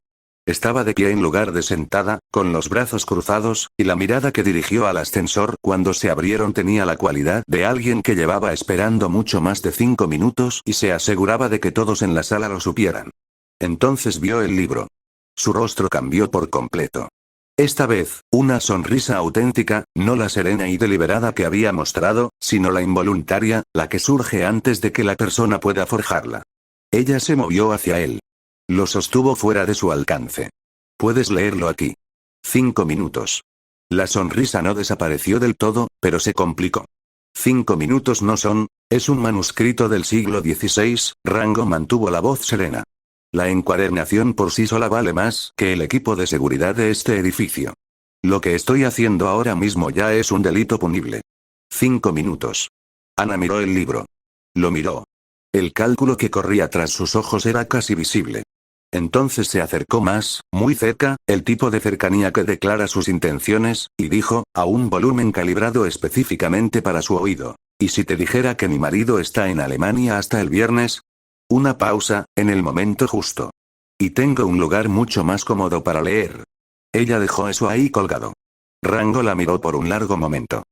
Speaker 2: Estaba de pie en lugar de sentada, con los brazos cruzados, y la mirada que dirigió al ascensor cuando se abrieron tenía la cualidad de alguien que llevaba esperando mucho más de 5 minutos y se aseguraba de que todos en la sala lo supieran. Entonces vio el libro. Su rostro cambió por completo. Esta vez, una sonrisa auténtica, no la serena y deliberada que había mostrado, sino la involuntaria, la que surge antes de que la persona pueda forjarla. Ella se movió hacia él. Lo sostuvo fuera de su alcance. Puedes leerlo aquí. 5 minutos. La sonrisa no desapareció del todo, pero se complicó. 5 minutos no son, es un manuscrito del siglo XVI, Rango mantuvo la voz serena. La encuadernación por sí sola vale más que el equipo de seguridad de este edificio. Lo que estoy haciendo ahora mismo ya es un delito punible. 5 minutos. Ana miró el libro. Lo miró. El cálculo que corría tras sus ojos era casi visible. Entonces se acercó más, muy cerca, el tipo de cercanía que declara sus intenciones, y dijo, a un volumen calibrado específicamente para su oído. ¿Y si te dijera que mi marido está en Alemania hasta el viernes? Una pausa, en el momento justo. Y tengo un lugar mucho más cómodo para leer. Ella dejó eso ahí colgado. Rango la miró por un largo momento.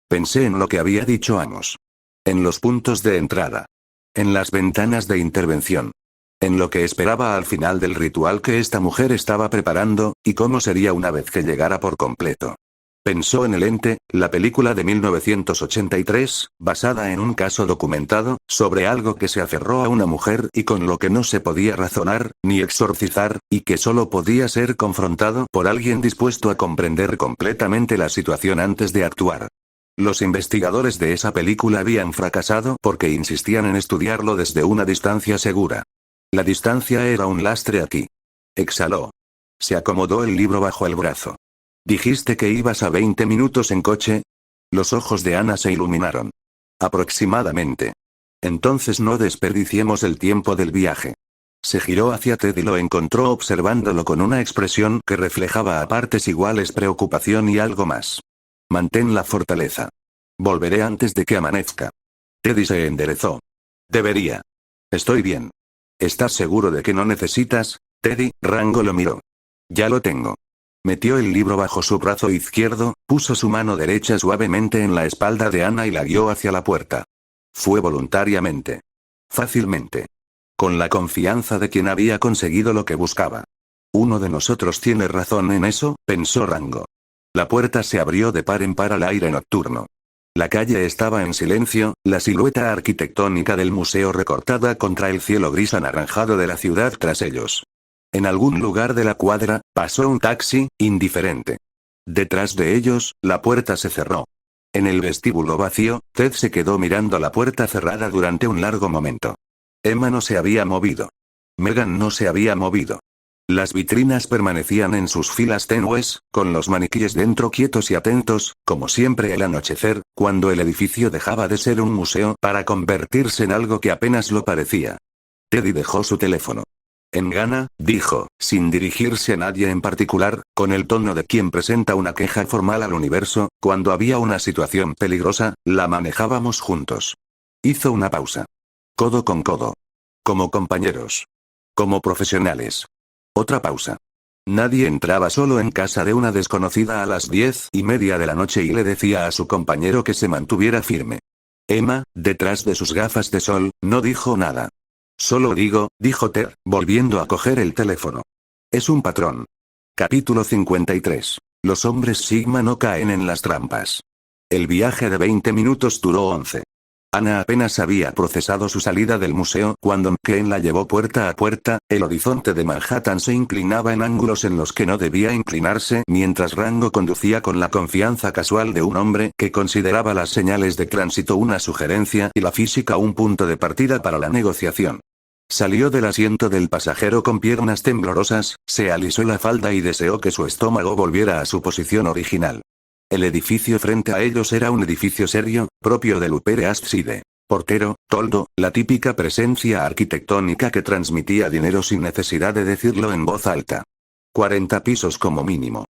Speaker 2: Pensé en lo que había dicho Amos. En los puntos de entrada. En las ventanas de intervención. En lo que esperaba al final del ritual que esta mujer estaba preparando, y cómo sería una vez que llegara por completo. Pensó en El Ente, la película de 1983, basada en un caso documentado, sobre algo que se aferró a una mujer y con lo que no se podía razonar, ni exorcizar, y que solo podía ser confrontado por alguien dispuesto a comprender completamente la situación antes de actuar. Los investigadores de esa película habían fracasado porque insistían en estudiarlo desde una distancia segura. La distancia era un lastre aquí. Exhaló. Se acomodó el libro bajo el brazo. ¿Dijiste que ibas a 20 minutos en coche? Los ojos de Ana se iluminaron. Aproximadamente. Entonces no desperdiciemos el tiempo del viaje. Se giró hacia Ted y lo encontró observándolo con una expresión que reflejaba a partes iguales preocupación y algo más. Mantén la fortaleza. Volveré antes de que amanezca. Teddy se enderezó. Debería. Estoy bien. ¿Estás seguro de que no necesitas, Teddy? Rango lo miró. Ya lo tengo. Metió el libro bajo su brazo izquierdo, puso su mano derecha suavemente en la espalda de Ana y la guió hacia la puerta. Fue voluntariamente. Fácilmente. Con la confianza de quien había conseguido lo que buscaba. Uno de nosotros tiene razón en eso, pensó Rango. La puerta se abrió de par en par al aire nocturno. La calle estaba en silencio, la silueta arquitectónica del museo recortada contra el cielo gris anaranjado de la ciudad tras ellos. En algún lugar de la cuadra, pasó un taxi, indiferente. Detrás de ellos, la puerta se cerró. En el vestíbulo vacío, Ted se quedó mirando la puerta cerrada durante un largo momento. Emma no se había movido. Megan no se había movido. Las vitrinas permanecían en sus filas tenues, con los maniquíes dentro quietos y atentos, como siempre al anochecer, cuando el edificio dejaba de ser un museo para convertirse en algo que apenas lo parecía. Teddy dejó su teléfono. En gana, dijo, sin dirigirse a nadie en particular, con el tono de quien presenta una queja formal al universo, cuando había una situación peligrosa, la manejábamos juntos. Hizo una pausa. Codo con codo. Como compañeros. Como profesionales. Otra pausa. Nadie entraba solo en casa de una desconocida a las 10:30 de la noche y le decía a su compañero que se mantuviera firme. Emma, detrás de sus gafas de sol, no dijo nada. Solo dijo Ted, volviendo a coger el teléfono. Es un patrón. Capítulo 53. Los hombres Sigma no caen en las trampas. El viaje de 20 minutos duró 11. Ana apenas había procesado su salida del museo cuando McKean la llevó puerta a puerta. El horizonte de Manhattan se inclinaba en ángulos en los que no debía inclinarse mientras Rango conducía con la confianza casual de un hombre que consideraba las señales de tránsito una sugerencia y la física un punto de partida para la negociación. Salió del asiento del pasajero con piernas temblorosas, se alisó la falda y deseó que su estómago volviera a su posición original. El edificio frente a ellos era un edificio serio, propio del Upper East Side. Portero, toldo, la típica presencia arquitectónica que transmitía dinero sin necesidad de decirlo en voz alta. 40 pisos como mínimo.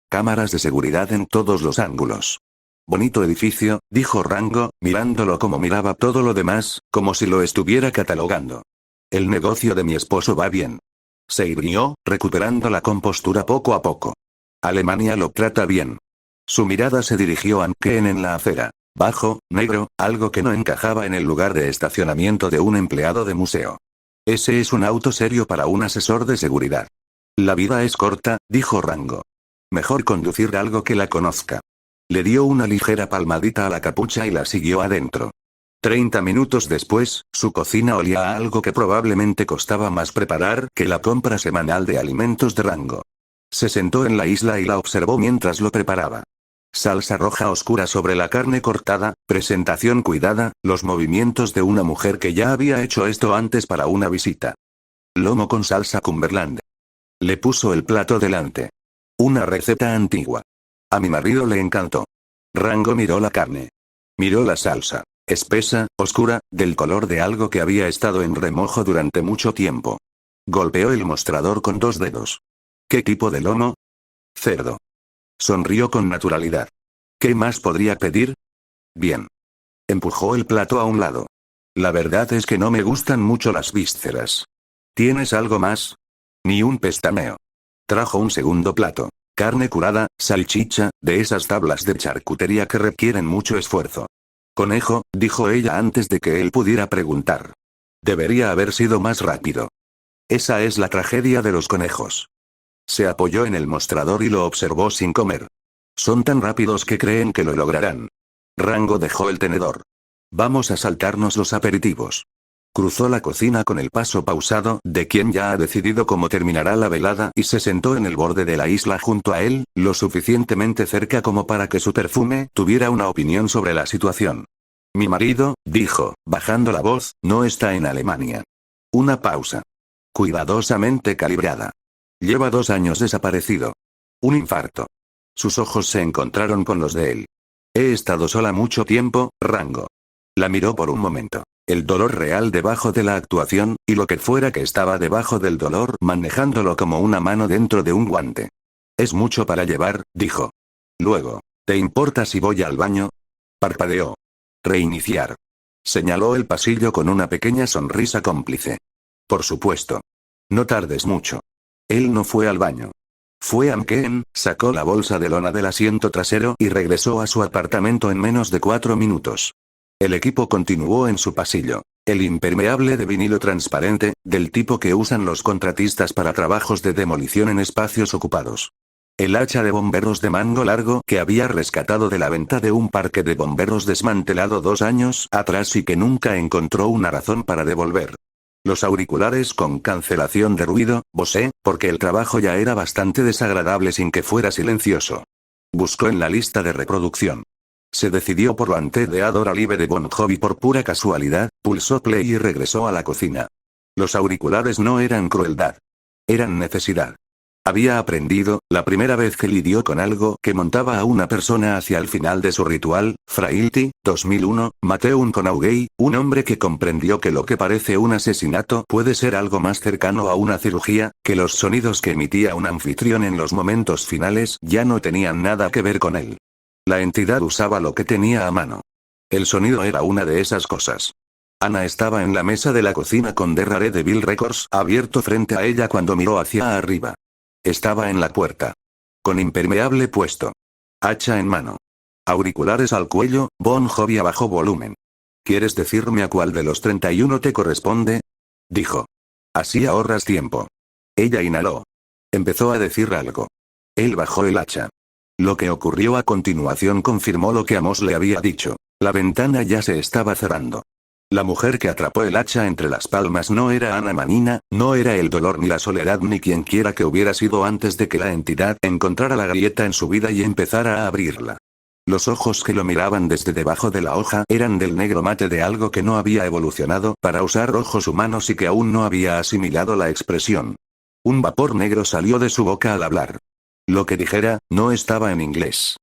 Speaker 2: Cámaras de seguridad en todos los ángulos. Bonito edificio, dijo Rango, mirándolo como miraba todo lo demás, como si lo estuviera catalogando. El negocio de mi esposo va bien. Se irguió, recuperando la compostura poco a poco. Alemania lo trata bien. Su mirada se dirigió a McKean en la acera. Bajo, negro, algo que no encajaba en el lugar de estacionamiento de un empleado de museo. Ese es un auto serio para un asesor de seguridad. La vida es corta, dijo Rango. Mejor conducir algo que la conozca. Le dio una ligera palmadita a la capucha y la siguió adentro. 30 minutos después, su cocina olía a algo que probablemente costaba más preparar que la compra semanal de alimentos de Rango. Se sentó en la isla y la observó mientras lo preparaba. Salsa roja oscura sobre la carne cortada, presentación cuidada, los movimientos de una mujer que ya había hecho esto antes para una visita. Lomo con salsa Cumberland. Le puso el plato delante. Una receta antigua. A mi marido le encantó. Rango miró la carne. Miró la salsa. Espesa, oscura, del color de algo que había estado en remojo durante mucho tiempo. Golpeó el mostrador con 2 dedos. ¿Qué tipo de lomo? Cerdo. Sonrió con naturalidad. ¿Qué más podría pedir? Bien. Empujó el plato a un lado. La verdad es que no me gustan mucho las vísceras. ¿Tienes algo más? Ni un pestañeo. Trajo un segundo plato. Carne curada, salchicha, de esas tablas de charcutería que requieren mucho esfuerzo. Conejo, dijo ella antes de que él pudiera preguntar. Debería haber sido más rápido. Esa es la tragedia de los conejos. Se apoyó en el mostrador y lo observó sin comer. Son tan rápidos que creen que lo lograrán. Rango dejó el tenedor. Vamos a saltarnos los aperitivos. Cruzó la cocina con el paso pausado de quien ya ha decidido cómo terminará la velada y se sentó en el borde de la isla junto a él, lo suficientemente cerca como para que su perfume tuviera una opinión sobre la situación. Mi marido, dijo, bajando la voz, no está en Alemania. Una pausa. Cuidadosamente calibrada. Lleva 2 años desaparecido. Un infarto. Sus ojos se encontraron con los de él. He estado sola mucho tiempo, Rango. La miró por un momento. El dolor real debajo de la actuación, y lo que fuera que estaba debajo del dolor manejándolo como una mano dentro de un guante. Es mucho para llevar, dijo. Luego, ¿te importa si voy al baño? Parpadeó. Reiniciar. Señaló el pasillo con una pequeña sonrisa cómplice. Por supuesto. No tardes mucho. Él no fue al baño. Fue a McKean, sacó la bolsa de lona del asiento trasero y regresó a su apartamento en menos de 4 minutos. El equipo continuó en su pasillo. El impermeable de vinilo transparente, del tipo que usan los contratistas para trabajos de demolición en espacios ocupados. El hacha de bomberos de mango largo que había rescatado de la venta de un parque de bomberos desmantelado 2 años atrás y que nunca encontró una razón para devolver. Los auriculares con cancelación de ruido, Bose, porque el trabajo ya era bastante desagradable sin que fuera silencioso. Buscó en la lista de reproducción. Se decidió por lo Ante de Adora Live de Bon Jovi por pura casualidad, pulsó play y regresó a la cocina. Los auriculares no eran crueldad. Eran necesidad. Había aprendido, la primera vez que lidió con algo que montaba a una persona hacia el final de su ritual, Frailty, 2001, Matthew McConaughey, un hombre que comprendió que lo que parece un asesinato puede ser algo más cercano a una cirugía, que los sonidos que emitía un anfitrión en los momentos finales ya no tenían nada que ver con él. La entidad usaba lo que tenía a mano. El sonido era una de esas cosas. Ana estaba en la mesa de la cocina con The Rare Devil Records abierto frente a ella cuando miró hacia arriba. Estaba en la puerta. Con impermeable puesto. Hacha en mano. Auriculares al cuello, Bon Jovi a bajo volumen. ¿Quieres decirme a cuál de los 31 te corresponde? Dijo. Así ahorras tiempo. Ella inhaló. Empezó a decir algo. Él bajó el hacha. Lo que ocurrió a continuación confirmó lo que Amos le había dicho. La ventana ya se estaba cerrando. La mujer que atrapó el hacha entre las palmas no era Ana Manina, no era el dolor ni la soledad ni quien quiera que hubiera sido antes de que la entidad encontrara la grieta en su vida y empezara a abrirla. Los ojos que lo miraban desde debajo de la hoja eran del negro mate de algo que no había evolucionado para usar ojos humanos y que aún no había asimilado la expresión. Un vapor negro salió de su boca al hablar. Lo que dijera, no estaba en inglés.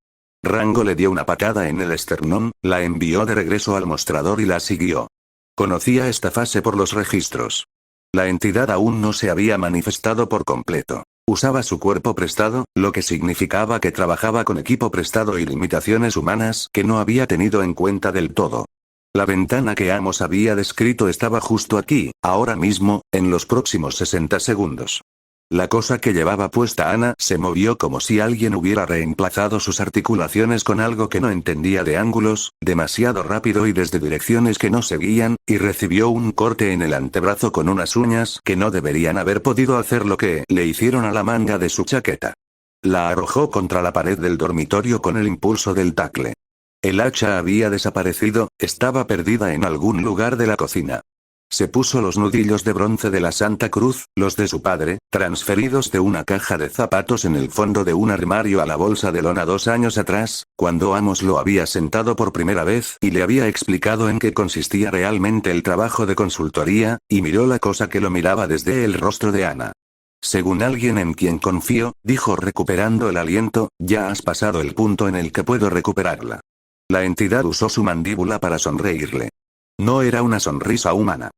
Speaker 2: Rango le dio una patada en el esternón, la envió de regreso al mostrador y la siguió. Conocía esta fase por los registros. La entidad aún no se había manifestado por completo. Usaba su cuerpo prestado, lo que significaba que trabajaba con equipo prestado y limitaciones humanas que no había tenido en cuenta del todo. La ventana que Amos había descrito estaba justo aquí, ahora mismo, en los próximos 60 segundos. La cosa que llevaba puesta Ana se movió como si alguien hubiera reemplazado sus articulaciones con algo que no entendía de ángulos, demasiado rápido y desde direcciones que no seguían, y recibió un corte en el antebrazo con unas uñas que no deberían haber podido hacer lo que le hicieron a la manga de su chaqueta. La arrojó contra la pared del dormitorio con el impulso del tacle. El hacha había desaparecido, estaba perdida en algún lugar de la cocina. Se puso los nudillos de bronce de la Santa Cruz, los de su padre, transferidos de una caja de zapatos en el fondo de un armario a la bolsa de lona 2 años atrás, cuando Amos lo había sentado por primera vez y le había explicado en qué consistía realmente el trabajo de consultoría, y miró la cosa que lo miraba desde el rostro de Ana. Según alguien en quien confío, dijo recuperando el aliento, ya has pasado el punto en el que puedo recuperarla. La entidad usó su mandíbula para sonreírle. No era una sonrisa humana.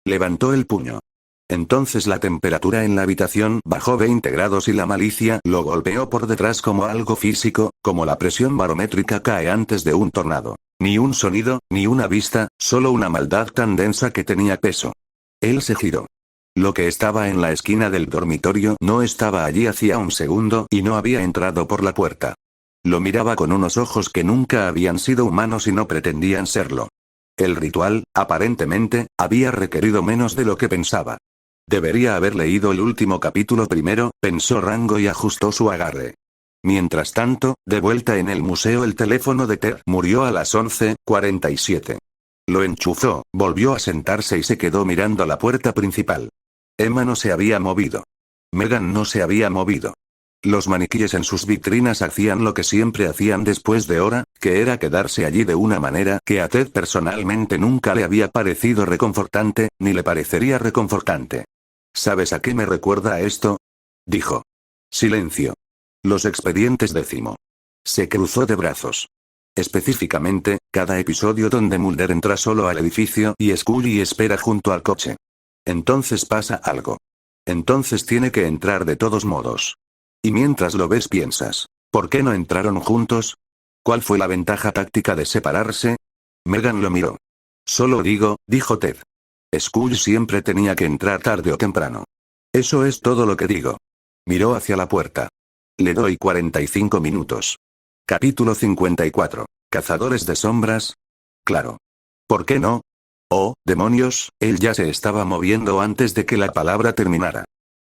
Speaker 2: Levantó el puño. Entonces la temperatura en la habitación bajó 20 grados y la malicia lo golpeó por detrás como algo físico, como la presión barométrica cae antes de un tornado. Ni un sonido, ni una vista, solo una maldad tan densa que tenía peso. Él se giró. Lo que estaba en la esquina del dormitorio no estaba allí hacía un segundo y no había entrado por la puerta. Lo miraba con unos ojos que nunca habían sido humanos y no pretendían serlo. El ritual, aparentemente, había requerido menos de lo que pensaba. Debería haber leído el último capítulo primero, pensó Rango y ajustó su agarre. Mientras tanto, de vuelta en el museo el teléfono de Ted murió a las 11:47. Lo enchufó, volvió a sentarse y se quedó mirando la puerta principal. Emma no se había movido. Megan no se había movido. Los maniquíes en sus vitrinas hacían lo que siempre hacían después de hora, que era quedarse allí de una manera que a Ted personalmente nunca le había parecido reconfortante, ni le parecería reconfortante. ¿Sabes a qué me recuerda esto? Dijo. Silencio. Los expedientes 10. Se cruzó de brazos. Específicamente, cada episodio donde Mulder entra solo al edificio y Scully espera junto al coche. Entonces pasa algo. Entonces tiene que entrar de todos modos. Y mientras lo ves piensas, ¿por qué no entraron juntos? ¿Cuál fue la ventaja táctica de separarse? Megan lo miró. Solo digo, dijo Ted. Scully siempre tenía que entrar tarde o temprano. Eso es todo lo que digo. Miró hacia la puerta. Le doy 45 minutos. Capítulo 54. ¿Cazadores de sombras? Claro. ¿Por qué no? Oh, demonios, él ya se estaba moviendo antes de que la palabra terminara.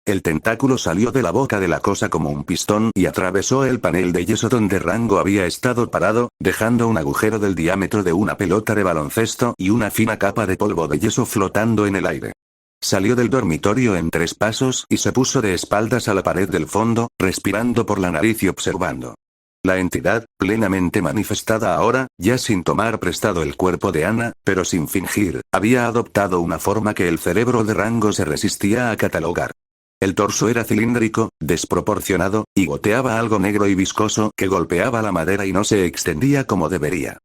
Speaker 2: El tentáculo salió de la boca de la cosa como un pistón y atravesó el panel de yeso donde Rango había estado parado, dejando un agujero del diámetro de una pelota de baloncesto y una fina capa de polvo de yeso flotando en el aire. Salió del dormitorio en 3 pasos y se puso de espaldas a la pared del fondo, respirando por la nariz y observando. La entidad, plenamente manifestada ahora, ya sin tomar prestado el cuerpo de Ana, pero sin fingir, había adoptado una forma que el cerebro de Rango se resistía a catalogar. El torso era cilíndrico, desproporcionado, y goteaba algo negro y viscoso que golpeaba la madera y no se extendía como debería.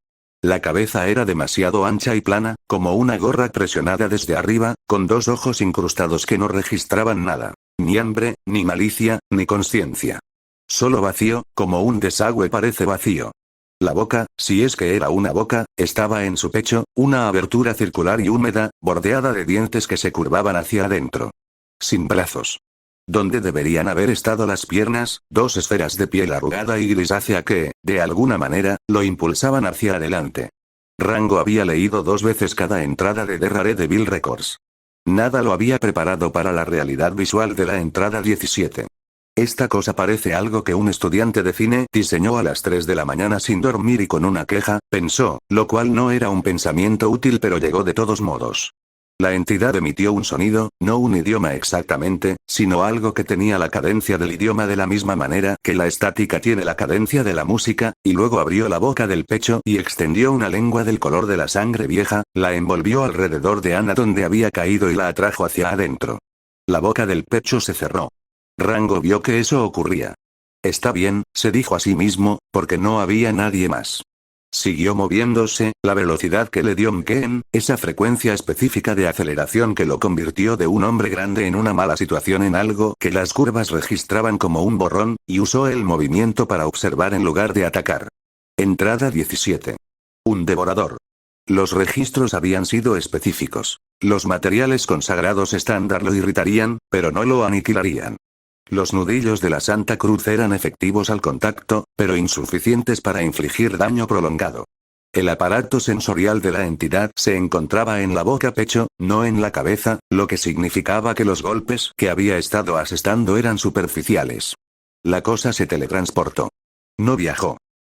Speaker 2: La cabeza era demasiado ancha y plana, como una gorra presionada desde arriba, con 2 ojos incrustados que no registraban nada. Ni hambre, ni malicia, ni conciencia. Solo vacío, como un desagüe parece vacío. La boca, si es que era una boca, estaba en su pecho, una abertura circular y húmeda, bordeada de dientes que se curvaban hacia adentro. Sin brazos. Donde deberían haber estado las piernas, 2 esferas de piel arrugada y grisácea que, de alguna manera, lo impulsaban hacia adelante. Rango había leído 2 veces cada entrada de The Rare Devil Records. Nada lo había preparado para la realidad visual de la entrada 17. Esta cosa parece algo que un estudiante de cine diseñó a las 3 de la mañana sin dormir y con una queja, pensó, lo cual no era un pensamiento útil pero llegó de todos modos. La entidad emitió un sonido, no un idioma exactamente, sino algo que tenía la cadencia del idioma de la misma manera que la estática tiene la cadencia de la música, y luego abrió la boca del pecho y extendió una lengua del color de la sangre vieja, la envolvió alrededor de Ana donde había caído y la atrajo hacia adentro. La boca del pecho se cerró. Rango vio que eso ocurría. Está bien, se dijo a sí mismo, porque no había nadie más. Siguió moviéndose, la velocidad que le dio Mkeen, esa frecuencia específica de aceleración que lo convirtió de un hombre grande en una mala situación en algo que las curvas registraban como un borrón, y usó el movimiento para observar en lugar de atacar. Entrada 17. Un devorador. Los registros habían sido específicos. Los materiales consagrados estándar lo irritarían, pero no lo aniquilarían. Los nudillos de la Santa Cruz eran efectivos al contacto, pero insuficientes para infligir daño prolongado. El aparato sensorial de la entidad se encontraba en la boca-pecho, no en la cabeza, lo que significaba que los golpes que había estado asestando eran superficiales. La cosa se teletransportó. No viajó.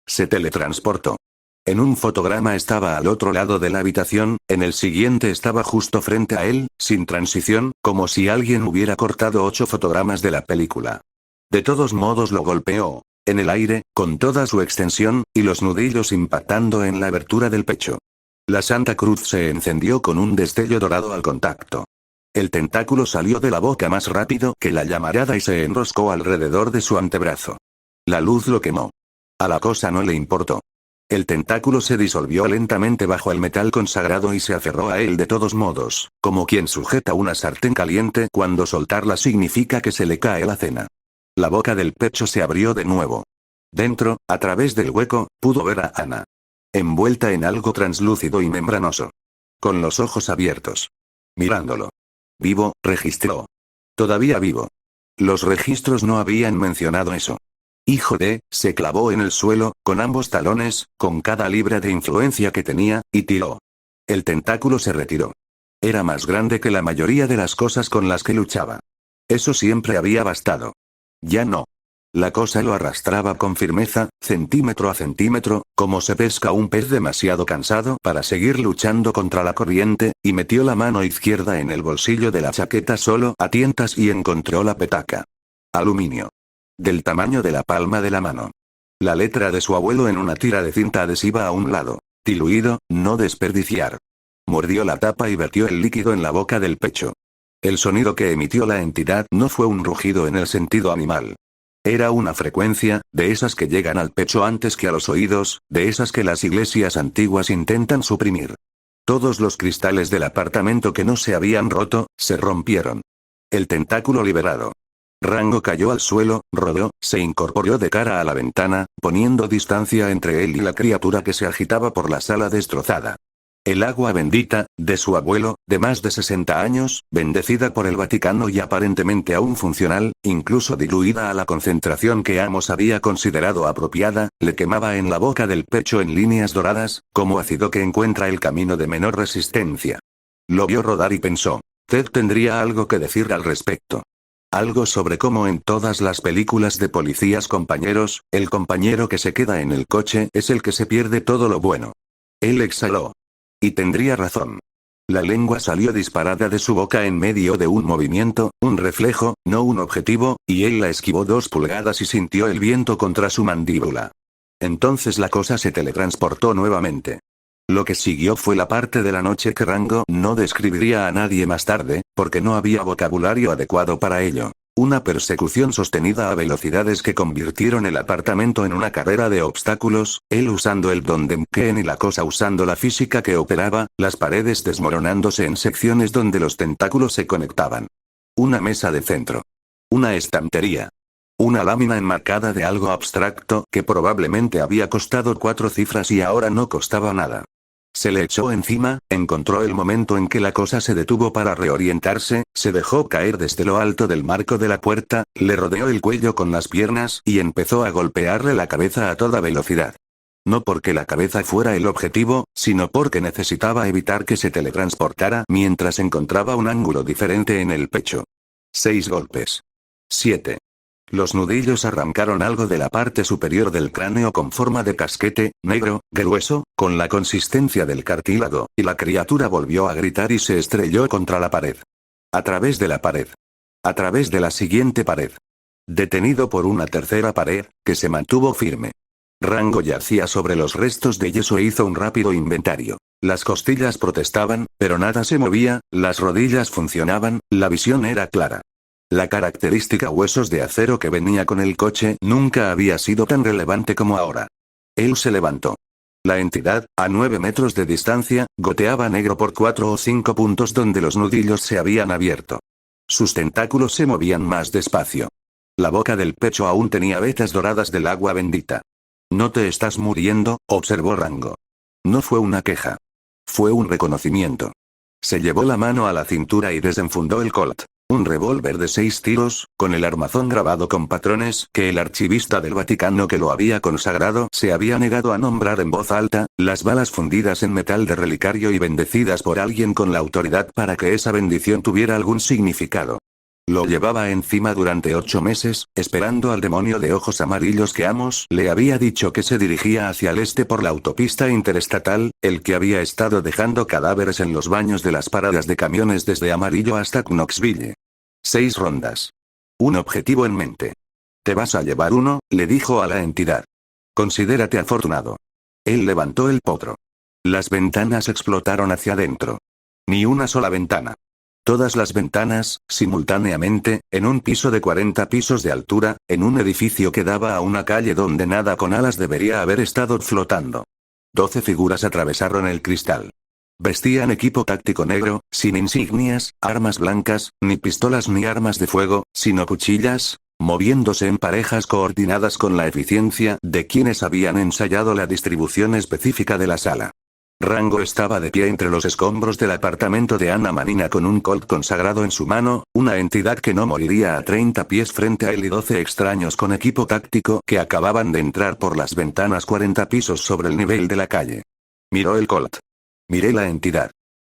Speaker 2: Se teletransportó. En un fotograma estaba al otro lado de la habitación, en el siguiente estaba justo frente a él, sin transición, como si alguien hubiera cortado 8 fotogramas de la película. De todos modos lo golpeó, en el aire, con toda su extensión, y los nudillos impactando en la abertura del pecho. La Santa Cruz se encendió con un destello dorado al contacto. El tentáculo salió de la boca más rápido que la llamarada y se enroscó alrededor de su antebrazo. La luz lo quemó. A la cosa no le importó. El tentáculo se disolvió lentamente bajo el metal consagrado y se aferró a él de todos modos, como quien sujeta una sartén caliente cuando soltarla significa que se le cae la cena. La boca del pecho se abrió de nuevo. Dentro, a través del hueco, pudo ver a Ana. Envuelta en algo translúcido y membranoso. Con los ojos abiertos. Mirándolo. Vivo, registró. Todavía vivo. Los registros no habían mencionado eso. Hijo de, se clavó en el suelo, con ambos talones, con cada libra de influencia que tenía, y tiró. El tentáculo se retiró. Era más grande que la mayoría de las cosas con las que luchaba. Eso siempre había bastado. Ya no. La cosa lo arrastraba con firmeza, centímetro a centímetro, como se pesca un pez demasiado cansado para seguir luchando contra la corriente, y metió la mano izquierda en el bolsillo de la chaqueta solo a tientas y encontró la petaca. Aluminio. Del tamaño de la palma de la mano. La letra de su abuelo en una tira de cinta adhesiva a un lado. Diluido, no desperdiciar. Mordió la tapa y vertió el líquido en la boca del pecho. El sonido que emitió la entidad no fue un rugido en el sentido animal. Era una frecuencia, de esas que llegan al pecho antes que a los oídos, de esas que las iglesias antiguas intentan suprimir. Todos los cristales del apartamento que no se habían roto, se rompieron. El tentáculo liberado. Rango cayó al suelo, rodó, se incorporó de cara a la ventana, poniendo distancia entre él y la criatura que se agitaba por la sala destrozada. El agua bendita, de su abuelo, de más de 60 años, bendecida por el Vaticano y aparentemente aún funcional, incluso diluida a la concentración que Amos había considerado apropiada, le quemaba en la boca del pecho en líneas doradas, como ácido que encuentra el camino de menor resistencia. Lo vio rodar y pensó. Ted tendría algo que decir al respecto. Algo sobre cómo en todas las películas de policías compañeros, el compañero que se queda en el coche es el que se pierde todo lo bueno. Él exhaló. Y tendría razón. La lengua salió disparada de su boca en medio de un movimiento, un reflejo, no un objetivo, y él la esquivó 2 pulgadas y sintió el viento contra su mandíbula. Entonces la cosa se teletransportó nuevamente. Lo que siguió fue la parte de la noche que Rango no describiría a nadie más tarde, porque no había vocabulario adecuado para ello. Una persecución sostenida a velocidades que convirtieron el apartamento en una carrera de obstáculos, él usando el don de Mkeen y la cosa usando la física que operaba, las paredes desmoronándose en secciones donde los tentáculos se conectaban. Una mesa de centro. Una estantería. Una lámina enmarcada de algo abstracto que probablemente había costado 4 cifras y ahora no costaba nada. Se le echó encima, encontró el momento en que la cosa se detuvo para reorientarse, se dejó caer desde lo alto del marco de la puerta, le rodeó el cuello con las piernas y empezó a golpearle la cabeza a toda velocidad. No porque la cabeza fuera el objetivo, sino porque necesitaba evitar que se teletransportara mientras encontraba un ángulo diferente en el pecho. 6 golpes. 7. Los nudillos arrancaron algo de la parte superior del cráneo con forma de casquete, negro, grueso, con la consistencia del cartílago, y la criatura volvió a gritar y se estrelló contra la pared. A través de la pared. A través de la siguiente pared. Detenido por una tercera pared, que se mantuvo firme. Rango yacía sobre los restos de yeso e hizo un rápido inventario. Las costillas protestaban, pero nada se movía, las rodillas funcionaban, la visión era clara. La característica huesos de acero que venía con el coche nunca había sido tan relevante como ahora. Él se levantó. La entidad, a 9 metros de distancia, goteaba negro por 4 o 5 puntos donde los nudillos se habían abierto. Sus tentáculos se movían más despacio. La boca del pecho aún tenía vetas doradas del agua bendita. «No te estás muriendo», observó Rango. No fue una queja. Fue un reconocimiento. Se llevó la mano a la cintura y desenfundó el Colt. Un revólver de 6 tiros, con el armazón grabado con patrones que el archivista del Vaticano que lo había consagrado se había negado a nombrar en voz alta, las balas fundidas en metal de relicario y bendecidas por alguien con la autoridad para que esa bendición tuviera algún significado. Lo llevaba encima durante 8 meses, esperando al demonio de ojos amarillos que Amos le había dicho que se dirigía hacia el este por la autopista interestatal, el que había estado dejando cadáveres en los baños de las paradas de camiones desde Amarillo hasta Knoxville. 6 rondas. Un objetivo en mente. «Te vas a llevar uno», le dijo a la entidad. «Considérate afortunado». Él levantó el potro. Las ventanas explotaron hacia adentro. Ni una sola ventana. Todas las ventanas, simultáneamente, en un piso de 40 pisos de altura, en un edificio que daba a una calle donde nada con alas debería haber estado flotando. 12 figuras atravesaron el cristal. Vestían equipo táctico negro, sin insignias, armas blancas, ni pistolas ni armas de fuego, sino cuchillas, moviéndose en parejas coordinadas con la eficiencia de quienes habían ensayado la distribución específica de la sala. Rango estaba de pie entre los escombros del apartamento de Anna Marina con un Colt consagrado en su mano, una entidad que no moriría a 30 pies frente a él y 12 extraños con equipo táctico que acababan de entrar por las ventanas 40 pisos sobre el nivel de la calle. Miró el Colt. Miré la entidad.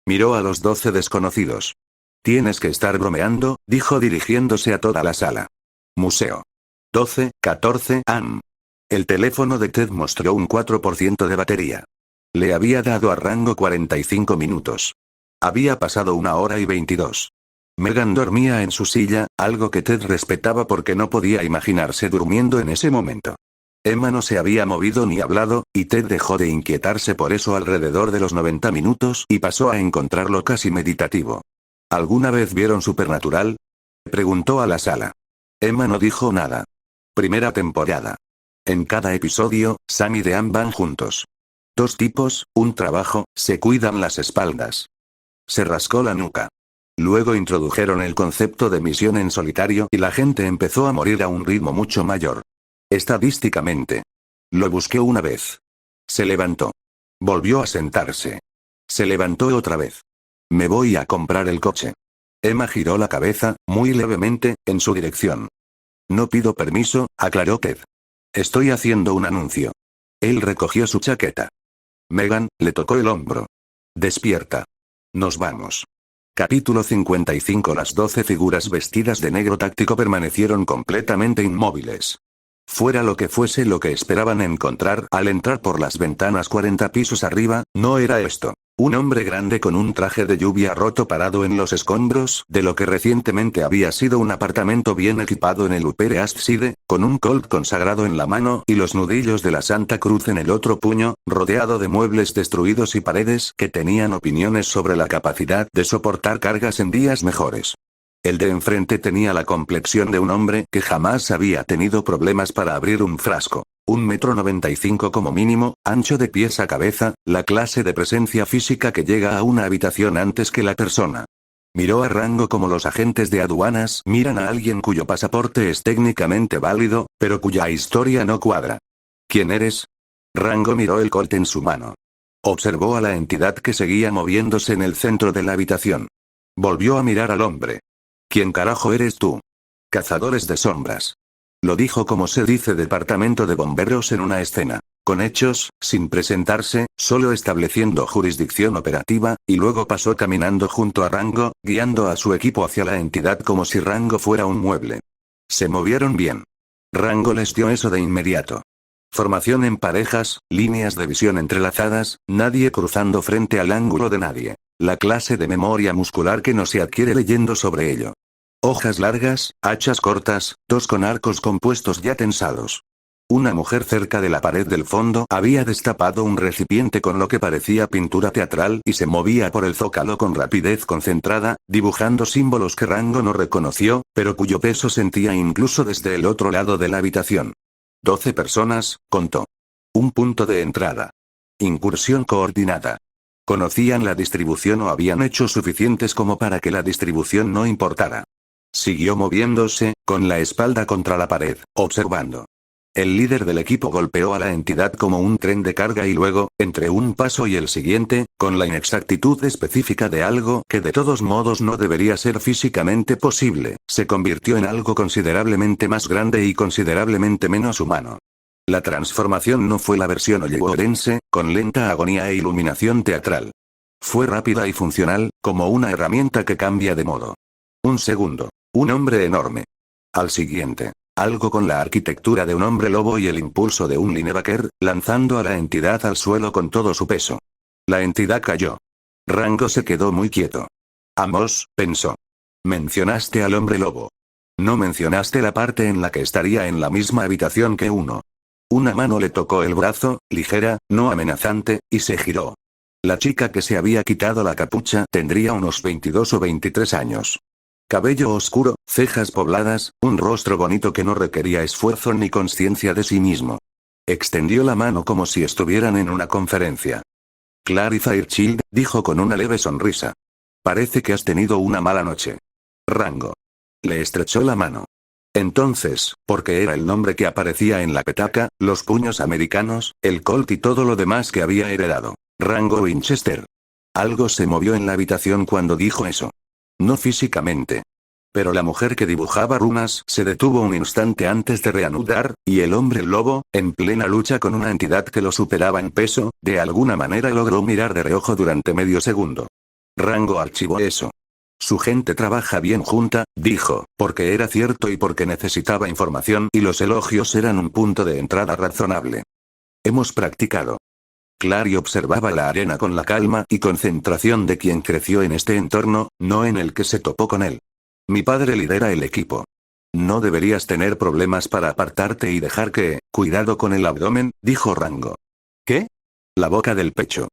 Speaker 2: Miró a los 12 desconocidos. «Tienes que estar bromeando», dijo dirigiéndose a toda la sala. Museo. 12, 14, AM. El teléfono de Ted mostró un 4% de batería. Le había dado a Rango 45 minutos. Había pasado 1 hora y 22. Megan dormía en su silla, algo que Ted respetaba porque no podía imaginarse durmiendo en ese momento. Emma no se había movido ni hablado, y Ted dejó de inquietarse por eso alrededor de los 90 minutos y pasó a encontrarlo casi meditativo. ¿Alguna vez vieron Supernatural?, preguntó a la sala. Emma no dijo nada. Primera temporada. En cada episodio, Sam y Dean van juntos. 2 tipos, un trabajo, se cuidan las espaldas. Se rascó la nuca. Luego introdujeron el concepto de misión en solitario y la gente empezó a morir a un ritmo mucho mayor. Estadísticamente. Lo busqué una vez. Se levantó. Volvió a sentarse. Se levantó otra vez. Me voy a comprar el coche. Emma giró la cabeza, muy levemente, en su dirección. No pido permiso, aclaró Ted. Estoy haciendo un anuncio. Él recogió su chaqueta. Megan, le tocó el hombro. Despierta. Nos vamos. Capítulo 55. Las 12 figuras vestidas de negro táctico permanecieron completamente inmóviles. Fuera lo que fuese lo que esperaban encontrar al entrar por las ventanas 40 pisos arriba, no era esto. Un hombre grande con un traje de lluvia roto parado en los escombros de lo que recientemente había sido un apartamento bien equipado en el Upper East Side, con un Colt consagrado en la mano y los nudillos de la Santa Cruz en el otro puño, rodeado de muebles destruidos y paredes que tenían opiniones sobre la capacidad de soportar cargas en días mejores. El de enfrente tenía la complexión de un hombre que jamás había tenido problemas para abrir un frasco. 1,95 m como mínimo, ancho de pies a cabeza, la clase de presencia física que llega a una habitación antes que la persona. Miró a Rango como los agentes de aduanas miran a alguien cuyo pasaporte es técnicamente válido, pero cuya historia no cuadra. ¿Quién eres? Rango miró el Colt en su mano. Observó a la entidad que seguía moviéndose en el centro de la habitación. Volvió a mirar al hombre. ¿Quién carajo eres tú? Cazadores de sombras. Lo dijo como se dice departamento de bomberos en una escena. Con hechos, sin presentarse, solo estableciendo jurisdicción operativa, y luego pasó caminando junto a Rango, guiando a su equipo hacia la entidad como si Rango fuera un mueble. Se movieron bien. Rango les dio eso de inmediato. Formación en parejas, líneas de visión entrelazadas, nadie cruzando frente al ángulo de nadie. La clase de memoria muscular que no se adquiere leyendo sobre ello. Hojas largas, hachas cortas, dos con arcos compuestos ya tensados. Una mujer cerca de la pared del fondo había destapado un recipiente con lo que parecía pintura teatral y se movía por el zócalo con rapidez concentrada, dibujando símbolos que Rango no reconoció, pero cuyo peso sentía incluso desde el otro lado de la habitación. 12 personas, contó. Un punto de entrada. Incursión coordinada. Conocían la distribución o habían hecho suficientes como para que la distribución no importara. Siguió moviéndose, con la espalda contra la pared, observando. El líder del equipo golpeó a la entidad como un tren de carga y luego, entre un paso y el siguiente, con la inexactitud específica de algo que de todos modos no debería ser físicamente posible, se convirtió en algo considerablemente más grande y considerablemente menos humano. La transformación no fue la versión hollywoodense, con lenta agonía e iluminación teatral. Fue rápida y funcional, como una herramienta que cambia de modo. Un segundo. Un hombre enorme. Al siguiente. Algo con la arquitectura de un hombre lobo y el impulso de un linebacker, lanzando a la entidad al suelo con todo su peso. La entidad cayó. Rango se quedó muy quieto. Amos, pensó. Mencionaste al hombre lobo. No mencionaste la parte en la que estaría en la misma habitación que uno. Una mano le tocó el brazo, ligera, no amenazante, y se giró. La chica que se había quitado la capucha tendría unos 22 o 23 años. Cabello oscuro, cejas pobladas, un rostro bonito que no requería esfuerzo ni conciencia de sí mismo. Extendió la mano como si estuvieran en una conferencia. Clary Fairchild, dijo con una leve sonrisa. Parece que has tenido una mala noche. Rango. Le estrechó la mano. Entonces, porque era el nombre que aparecía en la petaca, los puños americanos, el Colt y todo lo demás que había heredado. Rango Winchester. Algo se movió en la habitación cuando dijo eso. No físicamente. Pero la mujer que dibujaba runas se detuvo un instante antes de reanudar, y el hombre lobo, en plena lucha con una entidad que lo superaba en peso, de alguna manera logró mirar de reojo durante medio segundo. Rango archivó eso. Su gente trabaja bien junta, dijo, porque era cierto y porque necesitaba información y los elogios eran un punto de entrada razonable. Hemos practicado. Clary observaba la arena con la calma y concentración de quien creció en este entorno, no en el que se topó con él. Mi padre lidera el equipo. No deberías tener problemas para apartarte y dejar que, cuidado con el abdomen, dijo Rango. ¿Qué? La boca del pecho.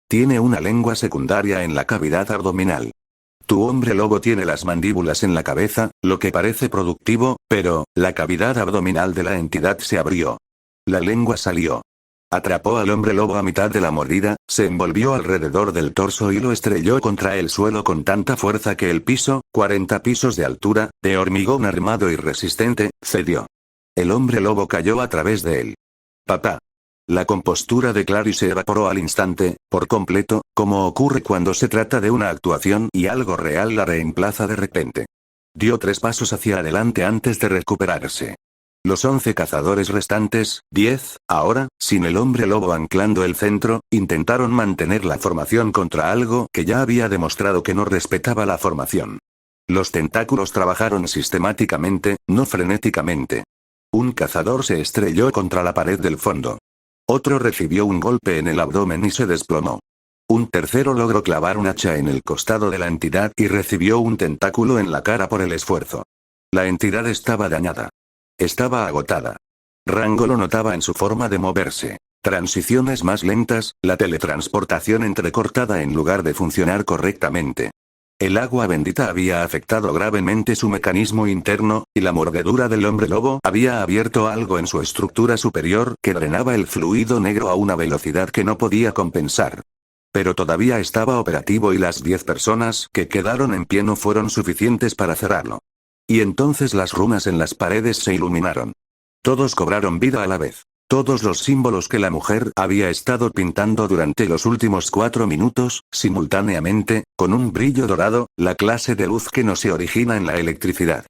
Speaker 2: Tiene una lengua secundaria en la cavidad abdominal. Tu hombre lobo tiene las mandíbulas en la cabeza, lo que parece productivo, pero, la cavidad abdominal de la entidad se abrió. La lengua salió. Atrapó al hombre lobo a mitad de la mordida, se envolvió alrededor del torso y lo estrelló contra el suelo con tanta fuerza que el piso, 40 pisos de altura, de hormigón armado y resistente, cedió. El hombre lobo cayó a través de él. Papá. La compostura de Clary se evaporó al instante, por completo, como ocurre cuando se trata de una actuación y algo real la reemplaza de repente. Dio 3 pasos hacia adelante antes de recuperarse. Los 11 cazadores restantes, 10, ahora, sin el hombre lobo anclando el centro, intentaron mantener la formación contra algo que ya había demostrado que no respetaba la formación. Los tentáculos trabajaron sistemáticamente, no frenéticamente. Un cazador se estrelló contra la pared del fondo. Otro recibió un golpe en el abdomen y se desplomó. Un tercero logró clavar un hacha en el costado de la entidad y recibió un tentáculo en la cara por el esfuerzo. La entidad estaba dañada. Estaba agotada. Rango lo notaba en su forma de moverse. Transiciones más lentas, la teletransportación entrecortada en lugar de funcionar correctamente. El agua bendita había afectado gravemente su mecanismo interno, y la mordedura del hombre lobo había abierto algo en su estructura superior que drenaba el fluido negro a una velocidad que no podía compensar. Pero todavía estaba operativo y las 10 personas que quedaron en pie no fueron suficientes para cerrarlo. Y entonces las runas en las paredes se iluminaron. Todos cobraron vida a la vez. Todos los símbolos que la mujer había estado pintando durante los últimos 4 minutos, simultáneamente, con un brillo dorado, la clase de luz que no se origina en la electricidad.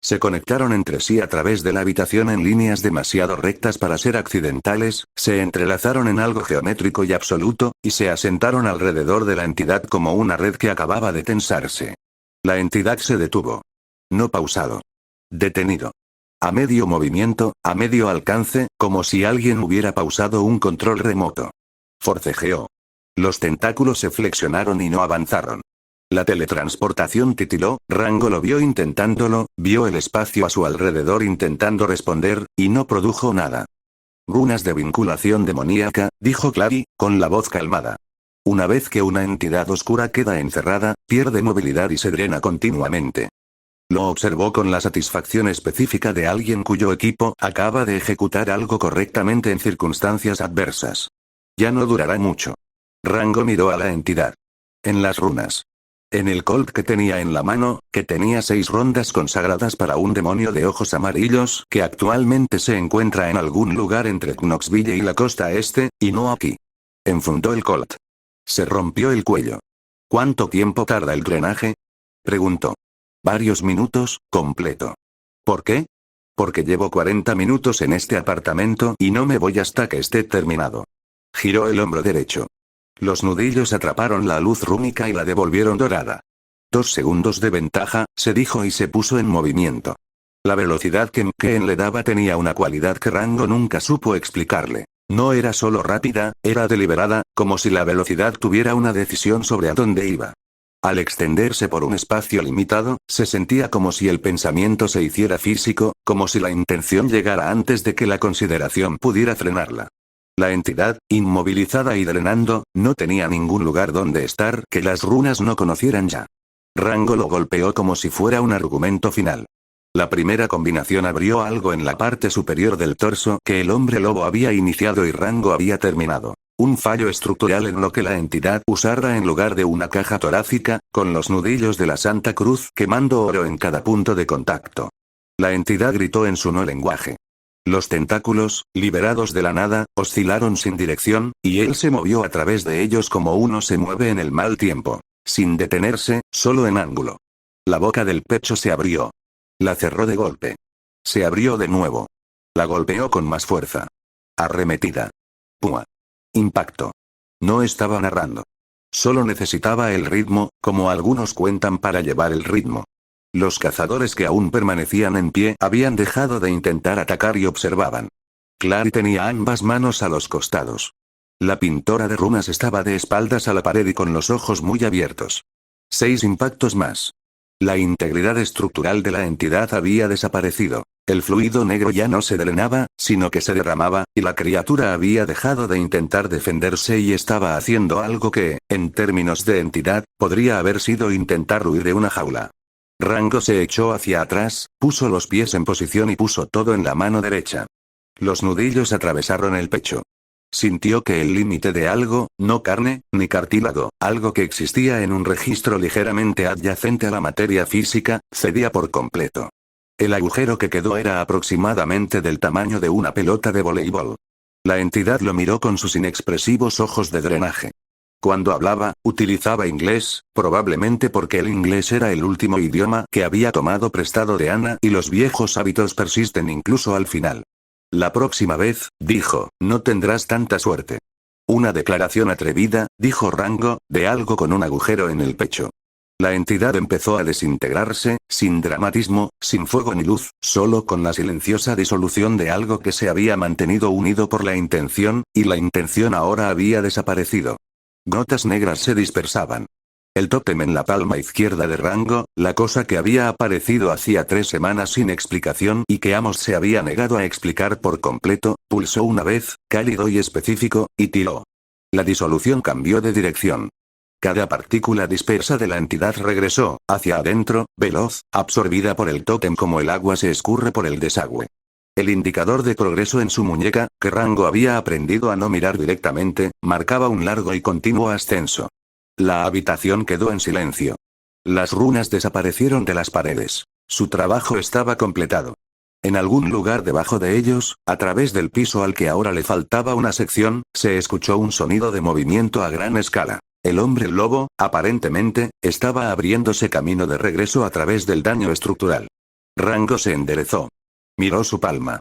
Speaker 2: Se conectaron entre sí a través de la habitación en líneas demasiado rectas para ser accidentales, se entrelazaron en algo geométrico y absoluto, y se asentaron alrededor de la entidad como una red que acababa de tensarse. La entidad se detuvo. No pausado. Detenido. A medio movimiento, a medio alcance, como si alguien hubiera pausado un control remoto. Forcejeó. Los tentáculos se flexionaron y no avanzaron. La teletransportación titiló, Rango lo vio intentándolo, vio el espacio a su alrededor intentando responder, y no produjo nada. Runas de vinculación demoníaca, dijo Clary, con la voz calmada. Una vez que una entidad oscura queda encerrada, pierde movilidad y se drena continuamente. Lo observó con la satisfacción específica de alguien cuyo equipo acaba de ejecutar algo correctamente en circunstancias adversas. Ya no durará mucho. Rango miró a la entidad. En las runas. En el colt que tenía en la mano, que tenía 6 rondas consagradas para un demonio de ojos amarillos que actualmente se encuentra en algún lugar entre Knoxville y la costa este, y no aquí. Enfundó el colt. Se rompió el cuello. ¿Cuánto tiempo tarda el drenaje? Preguntó. Varios minutos, completo. ¿Por qué? Porque llevo 40 minutos en este apartamento y no me voy hasta que esté terminado. Giró el hombro derecho. Los nudillos atraparon la luz rúnica y la devolvieron dorada. 2 segundos de ventaja, se dijo y se puso en movimiento. La velocidad que Mkeen le daba tenía una cualidad que Rango nunca supo explicarle. No era solo rápida, era deliberada, como si la velocidad tuviera una decisión sobre a dónde iba. Al extenderse por un espacio limitado, se sentía como si el pensamiento se hiciera físico, como si la intención llegara antes de que la consideración pudiera frenarla. La entidad, inmovilizada y drenando, no tenía ningún lugar donde estar que las runas no conocieran ya. Rango lo golpeó como si fuera un argumento final. La primera combinación abrió algo en la parte superior del torso que el hombre lobo había iniciado y Rango había terminado. Un fallo estructural en lo que la entidad usara en lugar de una caja torácica, con los nudillos de la Santa Cruz quemando oro en cada punto de contacto. La entidad gritó en su no lenguaje. Los tentáculos, liberados de la nada, oscilaron sin dirección, y él se movió a través de ellos como uno se mueve en el mal tiempo. Sin detenerse, solo en ángulo. La boca del pecho se abrió. La cerró de golpe. Se abrió de nuevo. La golpeó con más fuerza. Arremetida. Pua. Impacto. No estaba narrando. Solo necesitaba el ritmo, como algunos cuentan para llevar el ritmo. Los cazadores que aún permanecían en pie habían dejado de intentar atacar y observaban. Clary tenía ambas manos a los costados. La pintora de runas estaba de espaldas a la pared y con los ojos muy abiertos. 6 impactos más. La integridad estructural de la entidad había desaparecido. El fluido negro ya no se drenaba, sino que se derramaba, y la criatura había dejado de intentar defenderse y estaba haciendo algo que, en términos de entidad, podría haber sido intentar huir de una jaula. Rango se echó hacia atrás, puso los pies en posición y puso todo en la mano derecha. Los nudillos atravesaron el pecho. Sintió que el límite de algo, no carne, ni cartílago, algo que existía en un registro ligeramente adyacente a la materia física, cedía por completo. El agujero que quedó era aproximadamente del tamaño de una pelota de voleibol. La entidad lo miró con sus inexpresivos ojos de drenaje. Cuando hablaba, utilizaba inglés, probablemente porque el inglés era el último idioma que había tomado prestado de Anna y los viejos hábitos persisten incluso al final. La próxima vez, dijo, no tendrás tanta suerte. Una declaración atrevida, dijo Rango, de algo con un agujero en el pecho. La entidad empezó a desintegrarse, sin dramatismo, sin fuego ni luz, solo con la silenciosa disolución de algo que se había mantenido unido por la intención, y la intención ahora había desaparecido. Gotas negras se dispersaban. El tótem en la palma izquierda de Rango, la cosa que había aparecido hacía 3 semanas sin explicación y que Amos se había negado a explicar por completo, pulsó una vez, cálido y específico, y tiró. La disolución cambió de dirección. Cada partícula dispersa de la entidad regresó, hacia adentro, veloz, absorbida por el tótem como el agua se escurre por el desagüe. El indicador de progreso en su muñeca, que Rango había aprendido a no mirar directamente, marcaba un largo y continuo ascenso. La habitación quedó en silencio. Las runas desaparecieron de las paredes. Su trabajo estaba completado. En algún lugar debajo de ellos, a través del piso al que ahora le faltaba una sección, se escuchó un sonido de movimiento a gran escala. El hombre lobo, aparentemente, estaba abriéndose camino de regreso a través del daño estructural. Rango se enderezó. Miró su palma.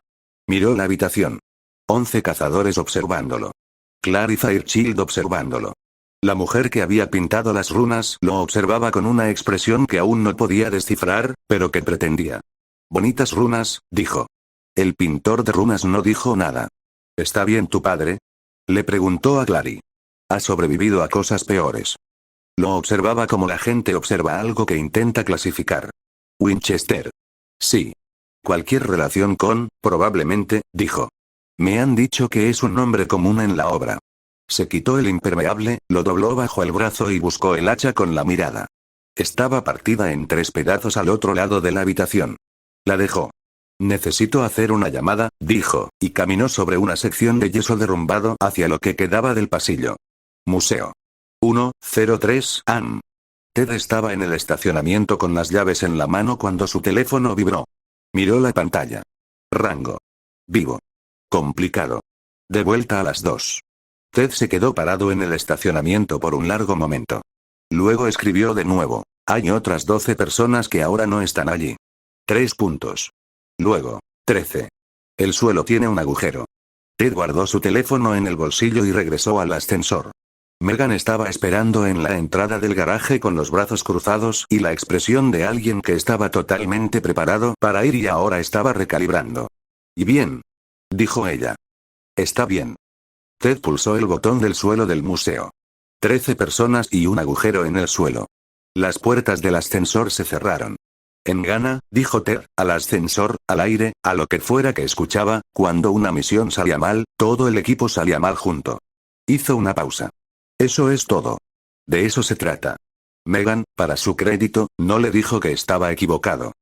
Speaker 2: Miró la habitación. 11 cazadores observándolo. Clary Fairchild observándolo. La mujer que había pintado las runas lo observaba con una expresión que aún no podía descifrar, pero que pretendía. Bonitas runas, dijo. El pintor de runas no dijo nada. ¿Está bien tu padre? Le preguntó a Clary. Ha sobrevivido a cosas peores. Lo observaba como la gente observa algo que intenta clasificar. Winchester. Sí. Cualquier relación con, probablemente, dijo. Me han dicho que es un nombre común en la obra. Se quitó el impermeable, lo dobló bajo el brazo y buscó el hacha con la mirada. Estaba partida en 3 pedazos al otro lado de la habitación. La dejó. Necesito hacer una llamada, dijo, y caminó sobre una sección de yeso derrumbado hacia lo que quedaba del pasillo. Museo. 103 AM. Ted estaba en el estacionamiento con las llaves en la mano cuando su teléfono vibró. Miró la pantalla. Rango. Vivo. Complicado. De vuelta a las 2. Ted se quedó parado en el estacionamiento por un largo momento. Luego escribió de nuevo. Hay otras 12 personas que ahora no están allí. 3 puntos. Luego. 13. El suelo tiene un agujero. Ted guardó su teléfono en el bolsillo y regresó al ascensor. Megan estaba esperando en la entrada del garaje con los brazos cruzados y la expresión de alguien que estaba totalmente preparado para ir y ahora estaba recalibrando. ¿Y bien? Dijo ella. Está bien. Ted pulsó el botón del suelo del museo. 13 personas y un agujero en el suelo. Las puertas del ascensor se cerraron. En Ghana, dijo Ted, al ascensor, al aire, a lo que fuera que escuchaba, cuando una misión salía mal, todo el equipo salía mal junto. Hizo una pausa. Eso es todo. De eso se trata. Megan, para su crédito, no le dijo que estaba equivocado.